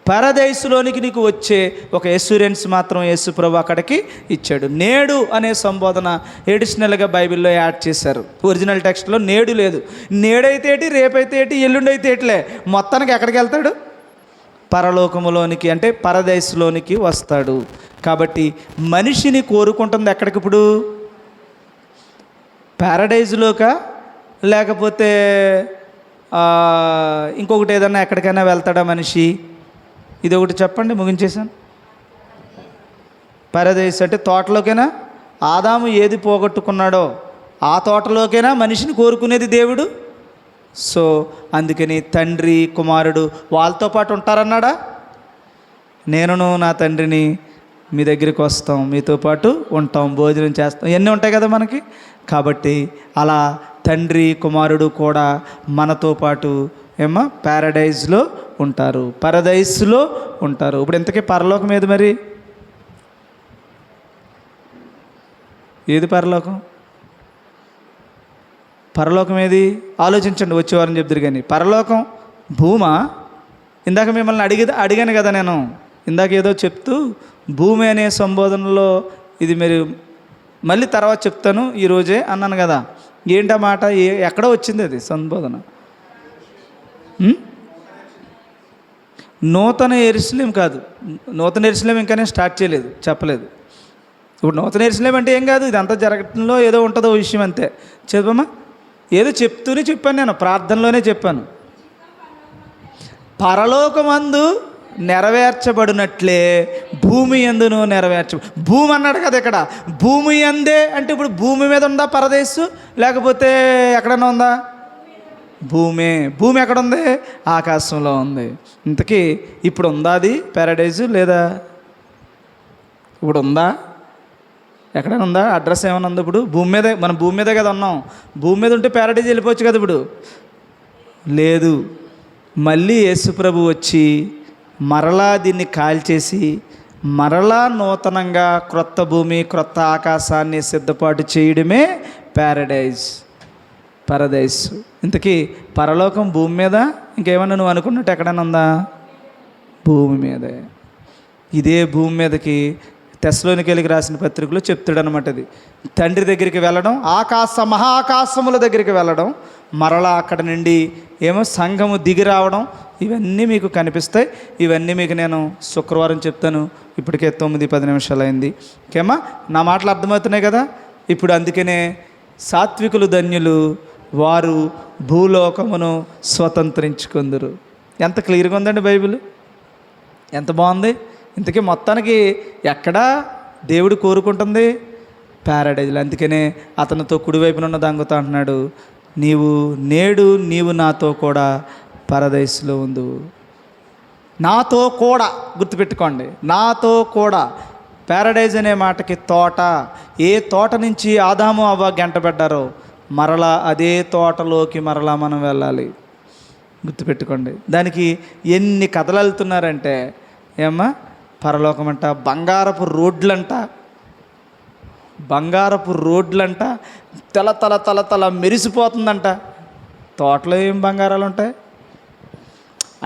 పరదైసులోనికి నీకు వచ్చే ఒక ఎష్యూరెన్స్ మాత్రం యేసు ప్రభు అక్కడికి ఇచ్చాడు. నేడు అనే సంబోధన ఎడిషనల్గా బైబిల్లో యాడ్ చేశారు. ఒరిజినల్ టెక్స్ట్లో నేడు లేదు. నేడైతే ఏంటి, రేపైతే ఏంటి, ఎల్లుండైతే ఏట్లే, మొత్తానికి ఎక్కడికి వెళ్తాడు? పరలోకములోనికి అంటే పరదేశంలోనికి వస్తాడు. కాబట్టి మనిషిని కోరుకుంటుంది ఎక్కడికి ఇప్పుడు? ప్యారడైజ్లోకా, లేకపోతే ఇంకొకటి ఏదన్నా ఎక్కడికైనా వెళ్తాడా మనిషి? ఇది ఒకటి చెప్పండి, ముగించేశాను. పరదేశ్ అంటే తోటలోకైనా? ఆదాము ఏది పోగొట్టుకున్నాడో ఆ తోటలోకైనా మనిషిని కోరుకునేది దేవుడు. సో అందుకని తండ్రి కుమారుడు వాళ్ళతో పాటు ఉంటారన్నాడా? నేనును నా తండ్రిని మీ దగ్గరికి వస్తాం, మీతో పాటు ఉంటాం, భోజనం చేస్తాం, ఇవన్నీ ఉంటాయి కదా మనకి. కాబట్టి అలా తండ్రి కుమారుడు కూడా మనతో పాటు ప్యారడైజ్లో ఉంటారు, పరదైస్లో ఉంటారు. ఇప్పుడు ఇంతకీ పరలోకం ఏది మరి? ఏది పరలోకం? పరలోకం ఏది? ఆలోచించండి, వచ్చేవారని చెప్తారు. కానీ పరలోకం భూమా? ఇందాక మిమ్మల్ని అడిగాను కదా నేను, ఇందాక ఏదో చెప్తూ భూమి అనే సంబోధనలో ఇది మీరు మళ్ళీ తర్వాత చెప్తాను ఈరోజే అన్నాను కదా. ఏంటా మాట? ఎక్కడో వచ్చింది అది సంబోధన. నూతన యెరూషలేం కాదు, నూతన యెరూషలేం ఇంకానే స్టార్ట్ చేయలేదు, చెప్పలేదు. ఇప్పుడు నూతన యెరూషలేం అంటే ఏం కాదు, ఇదంతా జరగటంలో ఏదో ఉంటుందో విషయం అంతే. చెప్పమ్మా. ఏదో చెప్తూనే చెప్పాను, నేను ప్రార్థనలోనే చెప్పాను. పరలోకమందు నెరవేర్చబడినట్లే భూమి యందును భూమి అన్నాడు కదా ఇక్కడ. భూమి అందే అంటే ఇప్పుడు భూమి మీద ఉందా పరదేశు, లేకపోతే ఎక్కడన్నా ఉందా? భూమి ఎక్కడ ఉంది? ఆకాశంలో ఉంది. ఇంతకీ ఇప్పుడు ఉందా అది ప్యారడైజు లేదా? ఇప్పుడు ఉందా? ఎక్కడైనా ఉందా? అడ్రస్ ఏమైనా ఉందా? ఇప్పుడు భూమి మీదే, మనం భూమి మీదే కదా ఉన్నాం. భూమి మీద ఉంటే ప్యారడైజ్ వెళ్ళిపోవచ్చు కదా. ఇప్పుడు లేదు. మళ్ళీ యేసు ప్రభు వచ్చి మరలా దీన్ని కాల్చేసి మరలా నూతనంగా క్రొత్త భూమి క్రొత్త ఆకాశాన్ని సిద్ధపాటు చేయడమే పరదైస్. ఇంతకీ పరలోకం భూమి మీద? ఇంకేమన్నా నువ్వు అనుకున్నట్టు ఎక్కడైనా ఉందా? భూమి మీదే. ఇదే భూమి మీదకి తెస్సలోనికైలకు రాసిన పత్రికలో చెప్తాడనమాట. ఇది తండ్రి దగ్గరికి వెళ్ళడం, మహాకాశముల దగ్గరికి వెళ్ళడం, మరలా అక్కడ నుండి సంఘము దిగి రావడం, ఇవన్నీ మీకు కనిపిస్తాయి. ఇవన్నీ మీకు నేను శుక్రవారం చెప్తాను. ఇప్పటికే 9-10 నిమిషాలు అయింది. ఓకేమా? నా మాటలు అర్థమవుతున్నాయి కదా. ఇప్పుడు అందుకనే సాత్వికులు ధన్యులు, వారు భూలోకమును స్వతంత్రించుకుందరు. ఎంత క్లియర్గా ఉందండి బైబిల్, ఎంత బాగుంది. ఇంతకీ మొత్తానికి ఎక్కడా దేవుడు కోరుకుంటుంది? ప్యారడైజ్లో. అందుకనే అతనితో కుడివైపున ఉన్న దొంగతో అంటున్నాడు, నేడు నీవు నాతో కూడా పరదైస్లో ఉండు. నాతో కూడా, గుర్తుపెట్టుకోండి, నాతో కూడా. ప్యారడైజ్ అనే మాటకి తోట. ఏ తోట నుంచి ఆదాము అవ్వ గెంటబడ్డారో మరలా అదే తోటలోకి మరలా మనం వెళ్ళాలి. గుర్తుపెట్టుకోండి. దానికి ఎన్ని కథలు వెళ్తున్నారంటే ఏమ్మా, పరలోకం అంట, బంగారపు రోడ్లంట, బంగారపు రోడ్లంట, తల తల తల తల మెరిసిపోతుందంట. తోటలో ఏం బంగారాలు ఉంటాయి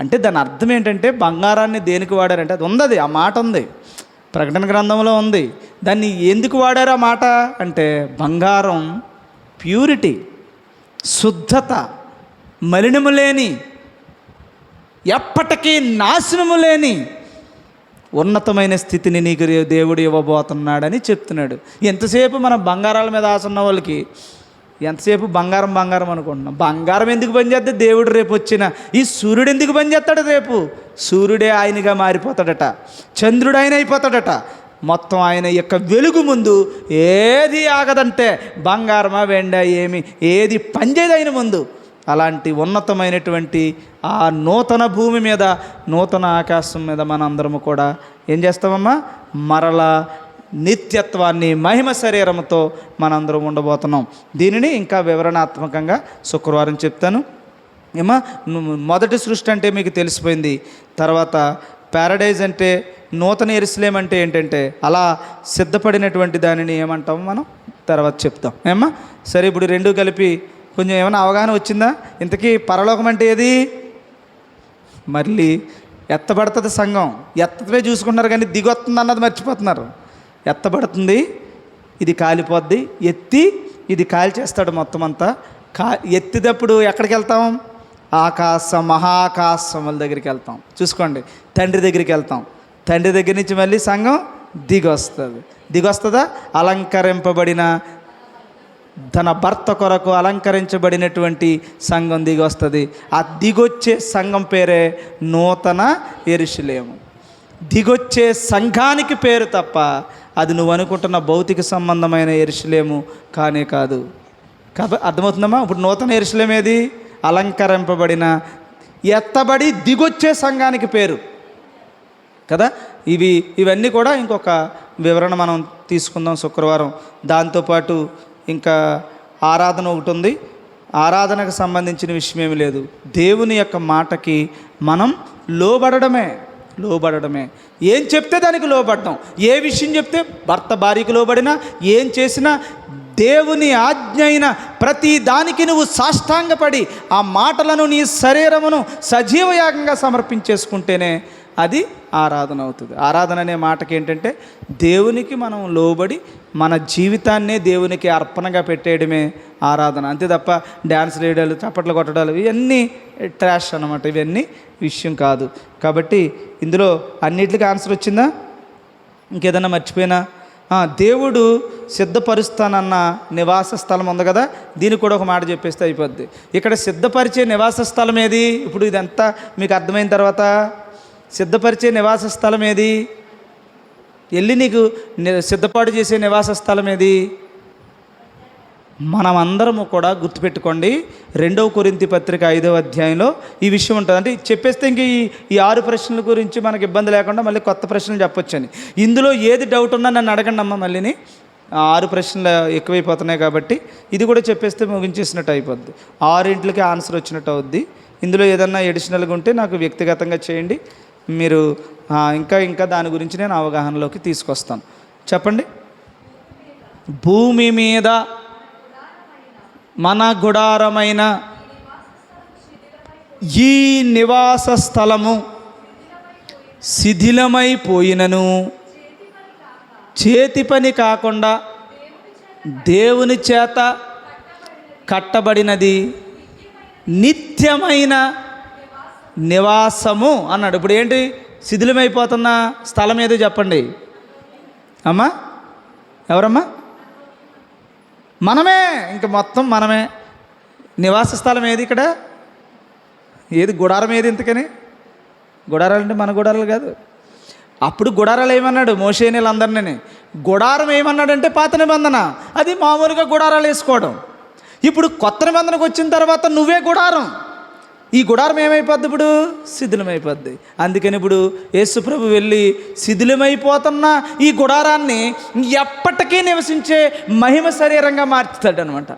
అంటే దాని అర్థం ఏంటంటే బంగారాన్ని దేనికి వాడారంటే అది ఉంది, ఆ మాట ఉంది, ప్రకటన గ్రంథంలో ఉంది. దాన్ని ఎందుకు వాడారు ఆ మాట అంటే బంగారం ప్యూరిటీ, శుద్ధత, మలినము లేని, ఎప్పటికీ నాశనము లేని ఉన్నతమైన స్థితిని నీకు దేవుడు ఇవ్వబోతున్నాడని చెప్తున్నాడు. ఎంతసేపు మనం బంగారాల మీద ఆశ ఉన్న వాళ్ళకి ఎంతసేపు బంగారం బంగారం అనుకుంటున్నాం. బంగారం ఎందుకు పనిచేస్తే దేవుడు రేపు వచ్చిన ఈ సూర్యుడు ఎందుకు పనిచేస్తాడు? రేపు సూర్యుడే ఆయనగా మారిపోతాడట, చంద్రుడు ఆయన అయిపోతాడట. మొత్తం ఆయన యొక్క వెలుగు ముందు ఏది ఆగదంటే బంగారమా వెండ ఏమి ఏది పనిచేయదు ఆయన ముందు. అలాంటి ఉన్నతమైనటువంటి ఆ నూతన భూమి మీద, నూతన ఆకాశం మీద మనందరము కూడా ఏం చేస్తామమ్మా, మరలా నిత్యత్వాన్ని మహిమ శరీరంతో మనందరం ఉండబోతున్నాం. దీనిని ఇంకా వివరణాత్మకంగా శుక్రవారం చెప్తాను. ఏమా, మొదటి సృష్టి అంటే మీకు తెలిసిపోయింది. తర్వాత ప్యారడైజ్ అంటే, నూతన యెరూషలేము అంటే ఏంటంటే అలా సిద్ధపడినటువంటి దానిని ఏమంటాము మనం తర్వాత చెప్తాం. ఏమ్మా సరే, ఇప్పుడు రెండు కలిపి కొంచెం ఏమైనా అవగాహన వచ్చిందా? ఇంతకీ పరలోకం అంటే ఏది? మళ్ళీ ఎత్తబడుతుంది సంఘం, ఎత్తమే చూసుకుంటున్నారు కానీ దిగొస్తుంది అన్నది మర్చిపోతున్నారు. ఎత్తబడుతుంది, ఇది కాలిపోద్ది, ఎత్తి ఇది కాలి చేస్తాడు మొత్తం అంతా. ఎత్తినప్పుడు ఎక్కడికి వెళ్తాం? మహాకాశముల దగ్గరికి వెళ్తాం. చూసుకోండి, తండ్రి దగ్గరికి వెళ్తాం. తండ్రి దగ్గర నుంచి మళ్ళీ సంఘం దిగొస్తుందా? అలంకరింపబడిన తన భర్త కొరకు అలంకరించబడినటువంటి సంఘం దిగొస్తుంది. ఆ దిగొచ్చే సంఘం పేరే నూతన యెరూషలేము. దిగొచ్చే సంఘానికి పేరు తప్ప అది నువ్వు అనుకుంటున్న భౌతిక సంబంధమైన యెరూషలేము కానే కాదు. కాబట్టి అర్థమవుతుందమ్మా? ఇప్పుడు నూతన యెరూషలేము ఏది? అలంకరింపబడిన, ఎత్తబడి దిగొచ్చే సంఘానికి పేరు కదా. ఇవన్నీ కూడా ఇంకొక వివరణ మనం తీసుకుందాం శుక్రవారం. దాంతోపాటు ఇంకా ఆరాధన ఒకటి ఉంది. ఆరాధనకు సంబంధించిన విషయం ఏమి లేదు. దేవుని యొక్క మాటకి మనం లోబడమే. ఏం చెప్తే దానికి లోబడడం. ఏ విషయం చెప్తే, భర్త భార్యకి లోబడినా, ఏం చేసినా దేవుని ఆజ్ఞ అయిన ప్రతి దానికి నువ్వు సాష్టాంగపడి ఆ మాటలను నీ శరీరమును సజీవయాగంగా సమర్పించేసుకుంటేనే అది ఆరాధన అవుతుంది. ఆరాధన అనే మాటకి ఏంటంటే దేవునికి మనం లోబడి మన జీవితాన్నే దేవునికి అర్పణగా పెట్టేయడమే ఆరాధన. అంతే తప్ప డ్యాన్స్ వేయడాలు, చప్పట్లు కొట్టడాలు ఇవన్నీ ట్రాష్ అన్నమాట. ఇవన్నీ విషయం కాదు. కాబట్టి ఇందులో అన్నిటికీ ఆన్సర్ వచ్చిందా? ఇంకేదన్నా మర్చిపోయినా? దేవుడు సిద్ధపరుస్తానన్న నివాస స్థలం ఉంది కదా, దీనికి కూడా ఒక మాట చెప్పేస్తే అయిపోద్ది. ఇక్కడ సిద్ధపరిచే నివాస స్థలం ఏది? ఇప్పుడు ఇదంతా మీకు అర్థమైన తర్వాత సిద్ధపరిచే నివాస స్థలం ఏది? వెళ్ళి నీకు సిద్ధపాటు చేసే నివాస స్థలం ఏది? మనమందరము కూడా గుర్తుపెట్టుకోండి, 2వ కొరింథీ పత్రిక 5వ అధ్యాయంలో ఈ విషయం ఉంటుంది. అంటే చెప్పేస్తే ఇంక ఈ 6 ప్రశ్నల గురించి మనకు ఇబ్బంది లేకుండా మళ్ళీ కొత్త ప్రశ్నలు చెప్పొచ్చని. ఇందులో ఏది డౌట్ ఉన్నా నన్ను అడగండి అమ్మ. మళ్ళీని 6 ప్రశ్నలు ఎక్కువైపోతున్నాయి కాబట్టి ఇది కూడా చెప్పేస్తే ముగించేసినట్టు అయిపోద్ది. 6 ఆన్సర్ వచ్చినట్టు అవుద్ది. ఇందులో ఏదన్నా ఎడిషనల్గా ఉంటే నాకు వ్యక్తిగతంగా చేయండి. మీరు ఇంకా దాని గురించి నేను అవగాహనలోకి తీసుకొస్తాను. చెప్పండి. భూమి మీద మన గుడారమైన ఈ నివాస స్థలము శిథిలమైపోయినను చేతి పని కాకుండా దేవుని చేత కట్టబడినది నిత్యమైన నివాసము అన్నాడు. ఇప్పుడు ఏంటి శిథిలమైపోతున్న స్థలం ఏదో చెప్పండి అమ్మా. ఎవరమ్మా? మనమే. ఇంక మొత్తం మనమే. నివాస స్థలం ఏది ఇక్కడ? ఏది? గుడారం ఏది? ఇంతకని గుడారాలు అంటే మన గుడారాలు కాదు. అప్పుడు గుడారాలు ఏమన్నాడు మోషేనీళ్ళందరినీ? గుడారం ఏమన్నాడంటే పాత నిబంధన, అది మామూలుగా గుడారాలు వేసుకోవడం. ఇప్పుడు కొత్త నిబంధనకు వచ్చిన తర్వాత నువ్వే గుడారం. ఈ గుడారం ఏమైపోద్ది? ఇప్పుడు శిథిలమైపోద్ది. అందుకని ఇప్పుడు యేసుప్రభు వెళ్ళి శిథిలమైపోతున్న ఈ గుడారాన్ని ఎప్పటికీ నివసించే మహిమ శరీరంగా మార్చుతాడు అనమాట.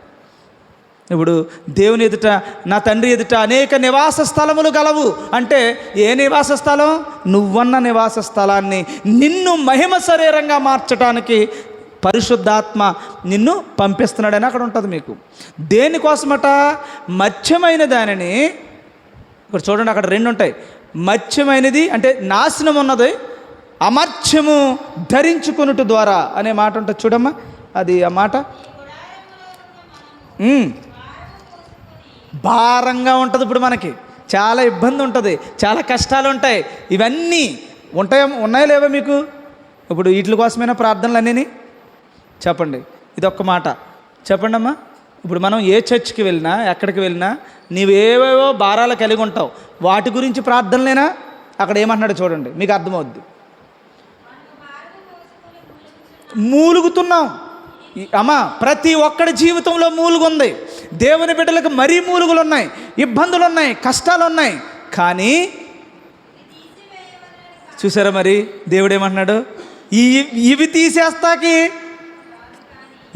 ఇప్పుడు దేవుని ఎదుట, నా తండ్రి ఎదుట అనేక నివాస స్థలములు గలవు అంటే ఏ నివాస స్థలం? నువ్వన్న నివాస స్థలాన్ని నిన్ను మహిమ శరీరంగా మార్చడానికి పరిశుద్ధాత్మ నిన్ను పంపిస్తున్నాడని అక్కడ ఉంటుంది మీకు. దేనికోసమట? మత్స్యమైన దానిని, ఇక్కడ చూడండి అక్కడ రెండు ఉంటాయి. మత్స్యమైనది అంటే నాశనం ఉన్నది, అమర్త్యము ధరించుకొనుట ద్వారా అనే మాట ఉంటుంది చూడమ్మా. అది ఆ మాట భారంగా ఉంటుంది. ఇప్పుడు మనకి చాలా ఇబ్బంది ఉంటుంది, చాలా కష్టాలు ఉంటాయి. ఇవన్నీ ఉన్నాయా లేవా మీకు? ఇప్పుడు వీటి కోసమైనా ప్రార్థనలు అన్నీ చెప్పండి. ఇదొక్క మాట చెప్పండి అమ్మా. ఇప్పుడు మనం ఏ చర్చ్కి వెళ్ళినా, ఎక్కడికి వెళ్ళినా నీవేవేవో భారాలు కలిగి ఉంటావు, వాటి గురించి ప్రార్థనలేనా? అక్కడ ఏమంటున్నాడు చూడండి, మీకు అర్థమవుద్ది. మూలుగుతున్నాం అమ్మా. ప్రతి ఒక్కడి జీవితంలో మూలుగుంది. దేవుని బిడ్డలకు మరీ మూలుగులు ఉన్నాయి, ఇబ్బందులు ఉన్నాయి, కష్టాలు ఉన్నాయి. కానీ చూసారా మరి దేవుడు ఏమంటున్నాడు?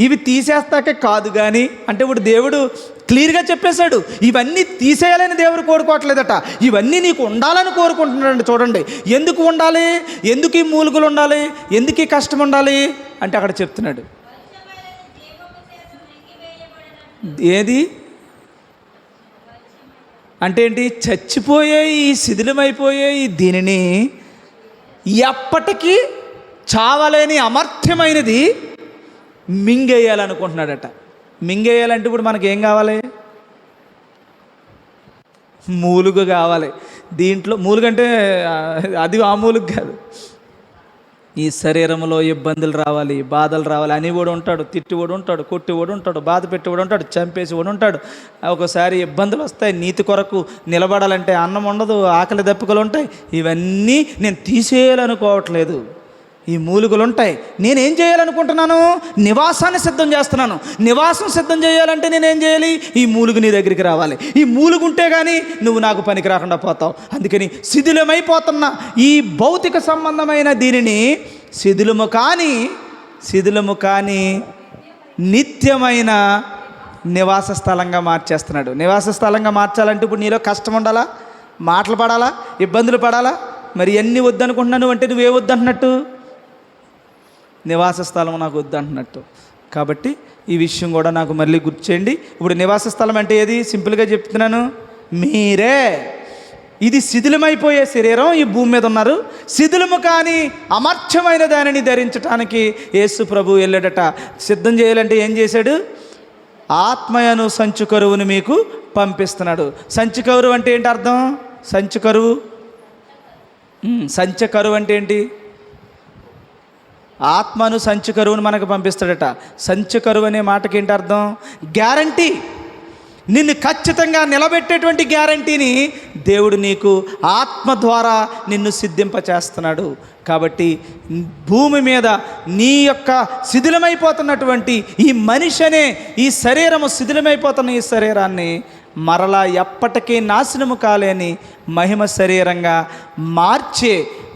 ఇవి తీసేస్తాకే కాదు కానీ అంటే ఇప్పుడు దేవుడు క్లియర్గా చెప్పేశాడు. ఇవన్నీ తీసేయాలని దేవుడు కోరుకోవట్లేదట, ఇవన్నీ నీకు ఉండాలని కోరుకుంటున్నాడు. చూడండి, ఎందుకు ఉండాలి? ఎందుకు ఈ మూలుగులు ఉండాలి? ఎందుకు ఈ కష్టం ఉండాలి అంటే అక్కడ చెప్తున్నాడు. ఏది అంటే ఏంటి? చచ్చిపోయే ఈ శిథిలమైపోయే ఈ దీనిని ఎప్పటికీ చావలేని అమర్త్యమైనది మింగేయాలనుకుంటున్నాడట. మింగేయాలంటే ఇప్పుడు మనకి ఏం కావాలి? మూలుగు కావాలి. దీంట్లో మూలుగంటే అది ఆ మూలుగు కాదు. ఈ శరీరంలో ఇబ్బందులు రావాలి, బాధలు రావాలి. అనేవాడు ఉంటాడు, తిట్టివాడు ఉంటాడు, కొట్టివాడు ఉంటాడు, బాధ పెట్టేవాడు ఉంటాడు, చంపేసేవాడు ఉంటాడు. ఒకసారి ఇబ్బందులు వస్తాయి. నీతి కొరకు నిలబడాలంటే అన్నం ఉండదు, ఆకలి దప్పికలు ఉంటాయి. ఇవన్నీ నేను తీసేయాలనుకోవట్లేదు. ఈ మూలుగులు ఉంటాయి. నేనేం చేయాలనుకుంటున్నాను? నివాసాన్ని సిద్ధం చేస్తున్నాను. నివాసం సిద్ధం చేయాలంటే నేనేం చేయాలి? ఈ మూలుగు నీ దగ్గరికి రావాలి. ఈ మూలుగు ఉంటే కానీ నువ్వు నాకు పనికి రాకుండా పోతావు. అందుకని శిథిలమైపోతున్న ఈ భౌతిక సంబంధమైన దీనిని శిథిలము కాని నిత్యమైన నివాస స్థలంగా మార్చేస్తున్నాడు. నివాస స్థలంగా మార్చాలంటే ఇప్పుడు నీలో కష్టం ఉండాలా, మాటలు పడాలా, ఇబ్బందులు పడాలా? మరి ఎన్ని వద్దనుకుంటున్నాను అంటే నువ్వే వద్దంటున్నట్టు? నివాస స్థలం నాకు వద్దంటున్నట్టు. కాబట్టి ఈ విషయం కూడా నాకు మళ్ళీ గుర్తు చేయండి. ఇప్పుడు నివాస స్థలం అంటే ఏది? సింపుల్గా చెప్తున్నాను, మీరే. ఇది శిథిలమైపోయే శరీరం ఈ భూమి మీద ఉన్నారు. శిథిలము కానీ అమర్త్యమైన దానిని ధరించడానికి యేసు ప్రభు వెళ్ళాడట. సిద్ధం చేయాలంటే ఏం చేశాడు? ఆత్మయను సంచు కరువును మీకు పంపిస్తున్నాడు. సంచు కరువు అంటే ఏంటి అర్థం? సంచు కరువు, సంచ కరువు అంటే ఏంటి? ఆత్మను సంచు కరువును మనకు పంపిస్తాడట. సంచు కరువు అనే మాటకి ఏంటి అర్థం? గ్యారంటీ. నిన్ను ఖచ్చితంగా నిలబెట్టేటువంటి గ్యారంటీని దేవుడు నీకు ఆత్మ ద్వారా నిన్ను సిద్ధింపచేస్తున్నాడు. కాబట్టి భూమి మీద నీ యొక్క శిథిలమైపోతున్నటువంటి ఈ మనిషి అనే ఈ శరీరము, శిథిలమైపోతున్న ఈ శరీరాన్ని మరలా ఎప్పటికీ నాశనము కాలేని మహిమ శరీరంగా మార్చే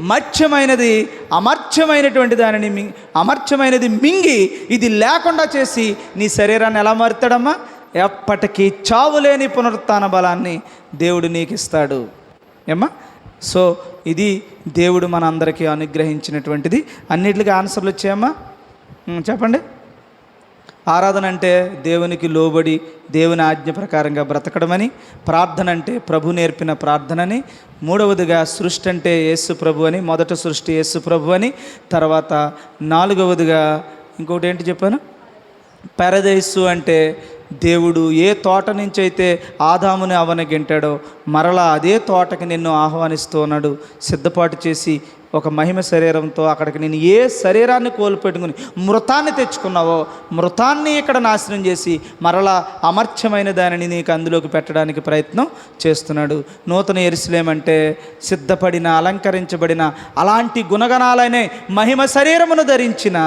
మత్స్యమైనది అమర్త్యమైనటువంటి దానిని అమర్త్యమైనది మింగి ఇది లేకుండా చేసి నీ శరీరాన్ని ఎలా మారుతాడమ్మా? ఎప్పటికీ చావులేని పునరుత్థాన బలాన్ని దేవుడు నీకు ఇస్తాడు. ఏమ్మా? సో ఇది దేవుడు మన అందరికీ అనుగ్రహించినటువంటిది. అన్నిటికీ ఆన్సర్లు వచ్చాయమ్మా? చెప్పండి. ఆరాధన అంటే దేవునికి లోబడి దేవుని ఆజ్ఞ ప్రకారంగా బ్రతకడమని, ప్రార్థన అంటే ప్రభు నేర్పిన ప్రార్థనని, మూడవదిగా సృష్టి అంటే యేసు ప్రభు అని, మొదట సృష్టి యేసు ప్రభు అని, తర్వాత నాలుగవదిగా ఇంకోటి ఏంటి చెప్పాను? పారదైసు అంటే దేవుడు ఏ తోట నుంచి అయితే ఆదాముని అవనగింటాడో మరలా అదే తోటకి నిన్ను ఆహ్వానిస్తూ ఉన్నాడు. సిద్ధపాటు చేసి ఒక మహిమ శరీరంతో అక్కడికి నేను ఏ శరీరాన్ని కోల్పెట్టుకుని మృతాన్ని తెచ్చుకున్నావో మృతాన్ని ఇక్కడ నాశనం చేసి మరలా అమర్త్యమైన దానిని నీకు అందులోకి పెట్టడానికి ప్రయత్నం చేస్తున్నాడు. నూతన యెరూషలేము అంటే సిద్ధపడిన, అలంకరించబడిన, అలాంటి గుణగణాలనే మహిమ శరీరమును ధరించిన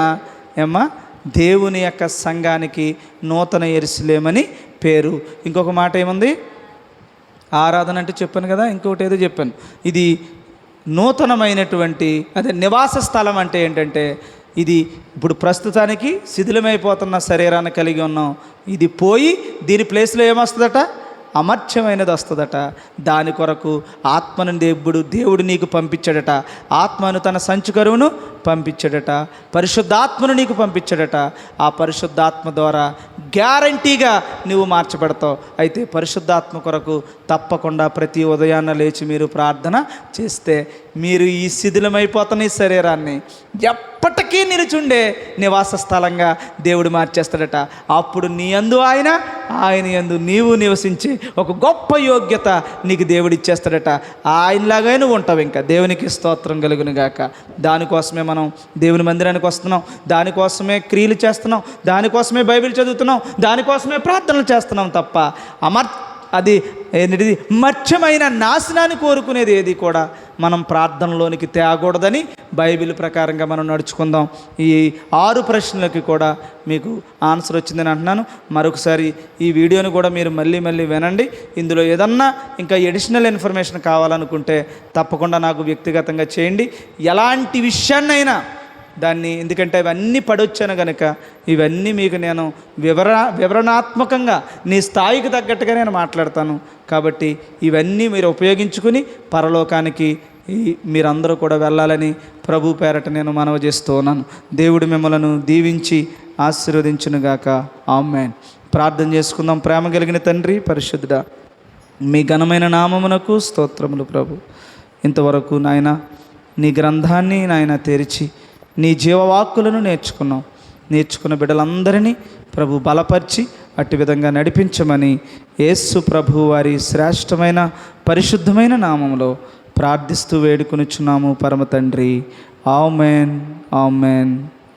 దేవుని యొక్క సంఘానికి నూతన యెరూషలేము అని పేరు. ఇంకొక మాట ఏముంది? ఆరాధన అంటే చెప్పాను కదా, ఇంకొకటి ఏదో చెప్పాను. ఇది నూతనమైనటువంటి అదే నివాస స్థలం అంటే ఏంటంటే ఇది ఇప్పుడు ప్రస్తుతానికి శిథిలమైపోతున్న శరీరాన్ని కలిగి ఉన్నాం. ఇది పోయి దీని ప్లేస్లో ఏమొస్తుందట? అమర్త్యమైనది వస్తుందట. దాని కొరకు ఆత్మను దేవుడు నీకు పంపించాడట. ఆత్మను తన సంచుకరువును పంపించాడట. పరిశుద్ధాత్మను నీకు పంపించాడట. ఆ పరిశుద్ధాత్మ ద్వారా గ్యారంటీగా నువ్వు మార్చబడతావు. అయితే పరిశుద్ధాత్మ కొరకు తప్పకుండా ప్రతి ఉదయాన్న లేచి మీరు ప్రార్థన చేస్తే మీరు ఈ శిథిలమైపోతున్న ఈ శరీరాన్ని ఎప్పటికీ నిలుచుండే నివాస స్థలంగా దేవుడు మార్చేస్తాడట. అప్పుడు నీ యందు ఆయన యందు నీవు నివసించి ఒక గొప్ప యోగ్యత నీకు దేవుడు ఇచ్చేస్తాడట. ఆయనలాగా నువ్వు ఉంటావు. ఇంకా దేవునికి స్తోత్రం కలుగును గాక. దానికోసమే మనం దేవుని మందిరానికి వస్తున్నాం, దానికోసమే క్రియలు చేస్తున్నాం, దానికోసమే బైబిల్ చదువుతున్నాం, దానికోసమే ప్రార్థనలు చేస్తున్నాం తప్ప అది ఏంటిది మత్స్యమైన నాశనాన్ని కోరుకునేది ఏది కూడా మనం ప్రార్థనలోనికి తేగకూడదని బైబిల్ ప్రకారంగా మనం నడుచుకుందాం. ఈ 6 ప్రశ్నలకి కూడా మీకు ఆన్సర్ వచ్చిందని అంటున్నాను. మరొకసారి ఈ వీడియోని కూడా మీరు మళ్ళీ వినండి. ఇందులో ఏదన్నా ఇంకా ఎడిషనల్ ఇన్ఫర్మేషన్ కావాలనుకుంటే తప్పకుండా నాకు వ్యక్తిగతంగా చేయండి. ఎలాంటి విషయాన్నైనా దాన్ని, ఎందుకంటే ఇవన్నీ పడొచ్చాను కనుక ఇవన్నీ మీకు నేను వివరణాత్మకంగా నీ స్థాయికి తగ్గట్టుగా నేను మాట్లాడతాను. కాబట్టి ఇవన్నీ మీరు ఉపయోగించుకుని పరలోకానికి మీరందరూ కూడా వెళ్ళాలని ప్రభు పేరట నేను మనవి చేస్తూ ఉన్నాను. దేవుడు మిమ్మలను దీవించి ఆశీర్వదించునుగాక. ఆమేన్. ప్రార్థన చేసుకుందాం. ప్రేమ కలిగిన తండ్రి, పరిశుద్ధుడా, మీ ఘనమైన నామమునకు స్తోత్రములు ప్రభు. ఇంతవరకు నాయన నీ గ్రంథాన్ని నాయన తెరిచి నీ జీవవాక్కులను నేర్చుకున్న బిడ్డలందరినీ ప్రభు బలపరిచి అట్టి విధంగా నడిపించమని యేసు ప్రభు వారి శ్రేష్టమైన పరిశుద్ధమైన నామములో ప్రార్థిస్తూ వేడుకొనుచున్నాము పరమ తండ్రి. ఆమేన్. ఆమేన్.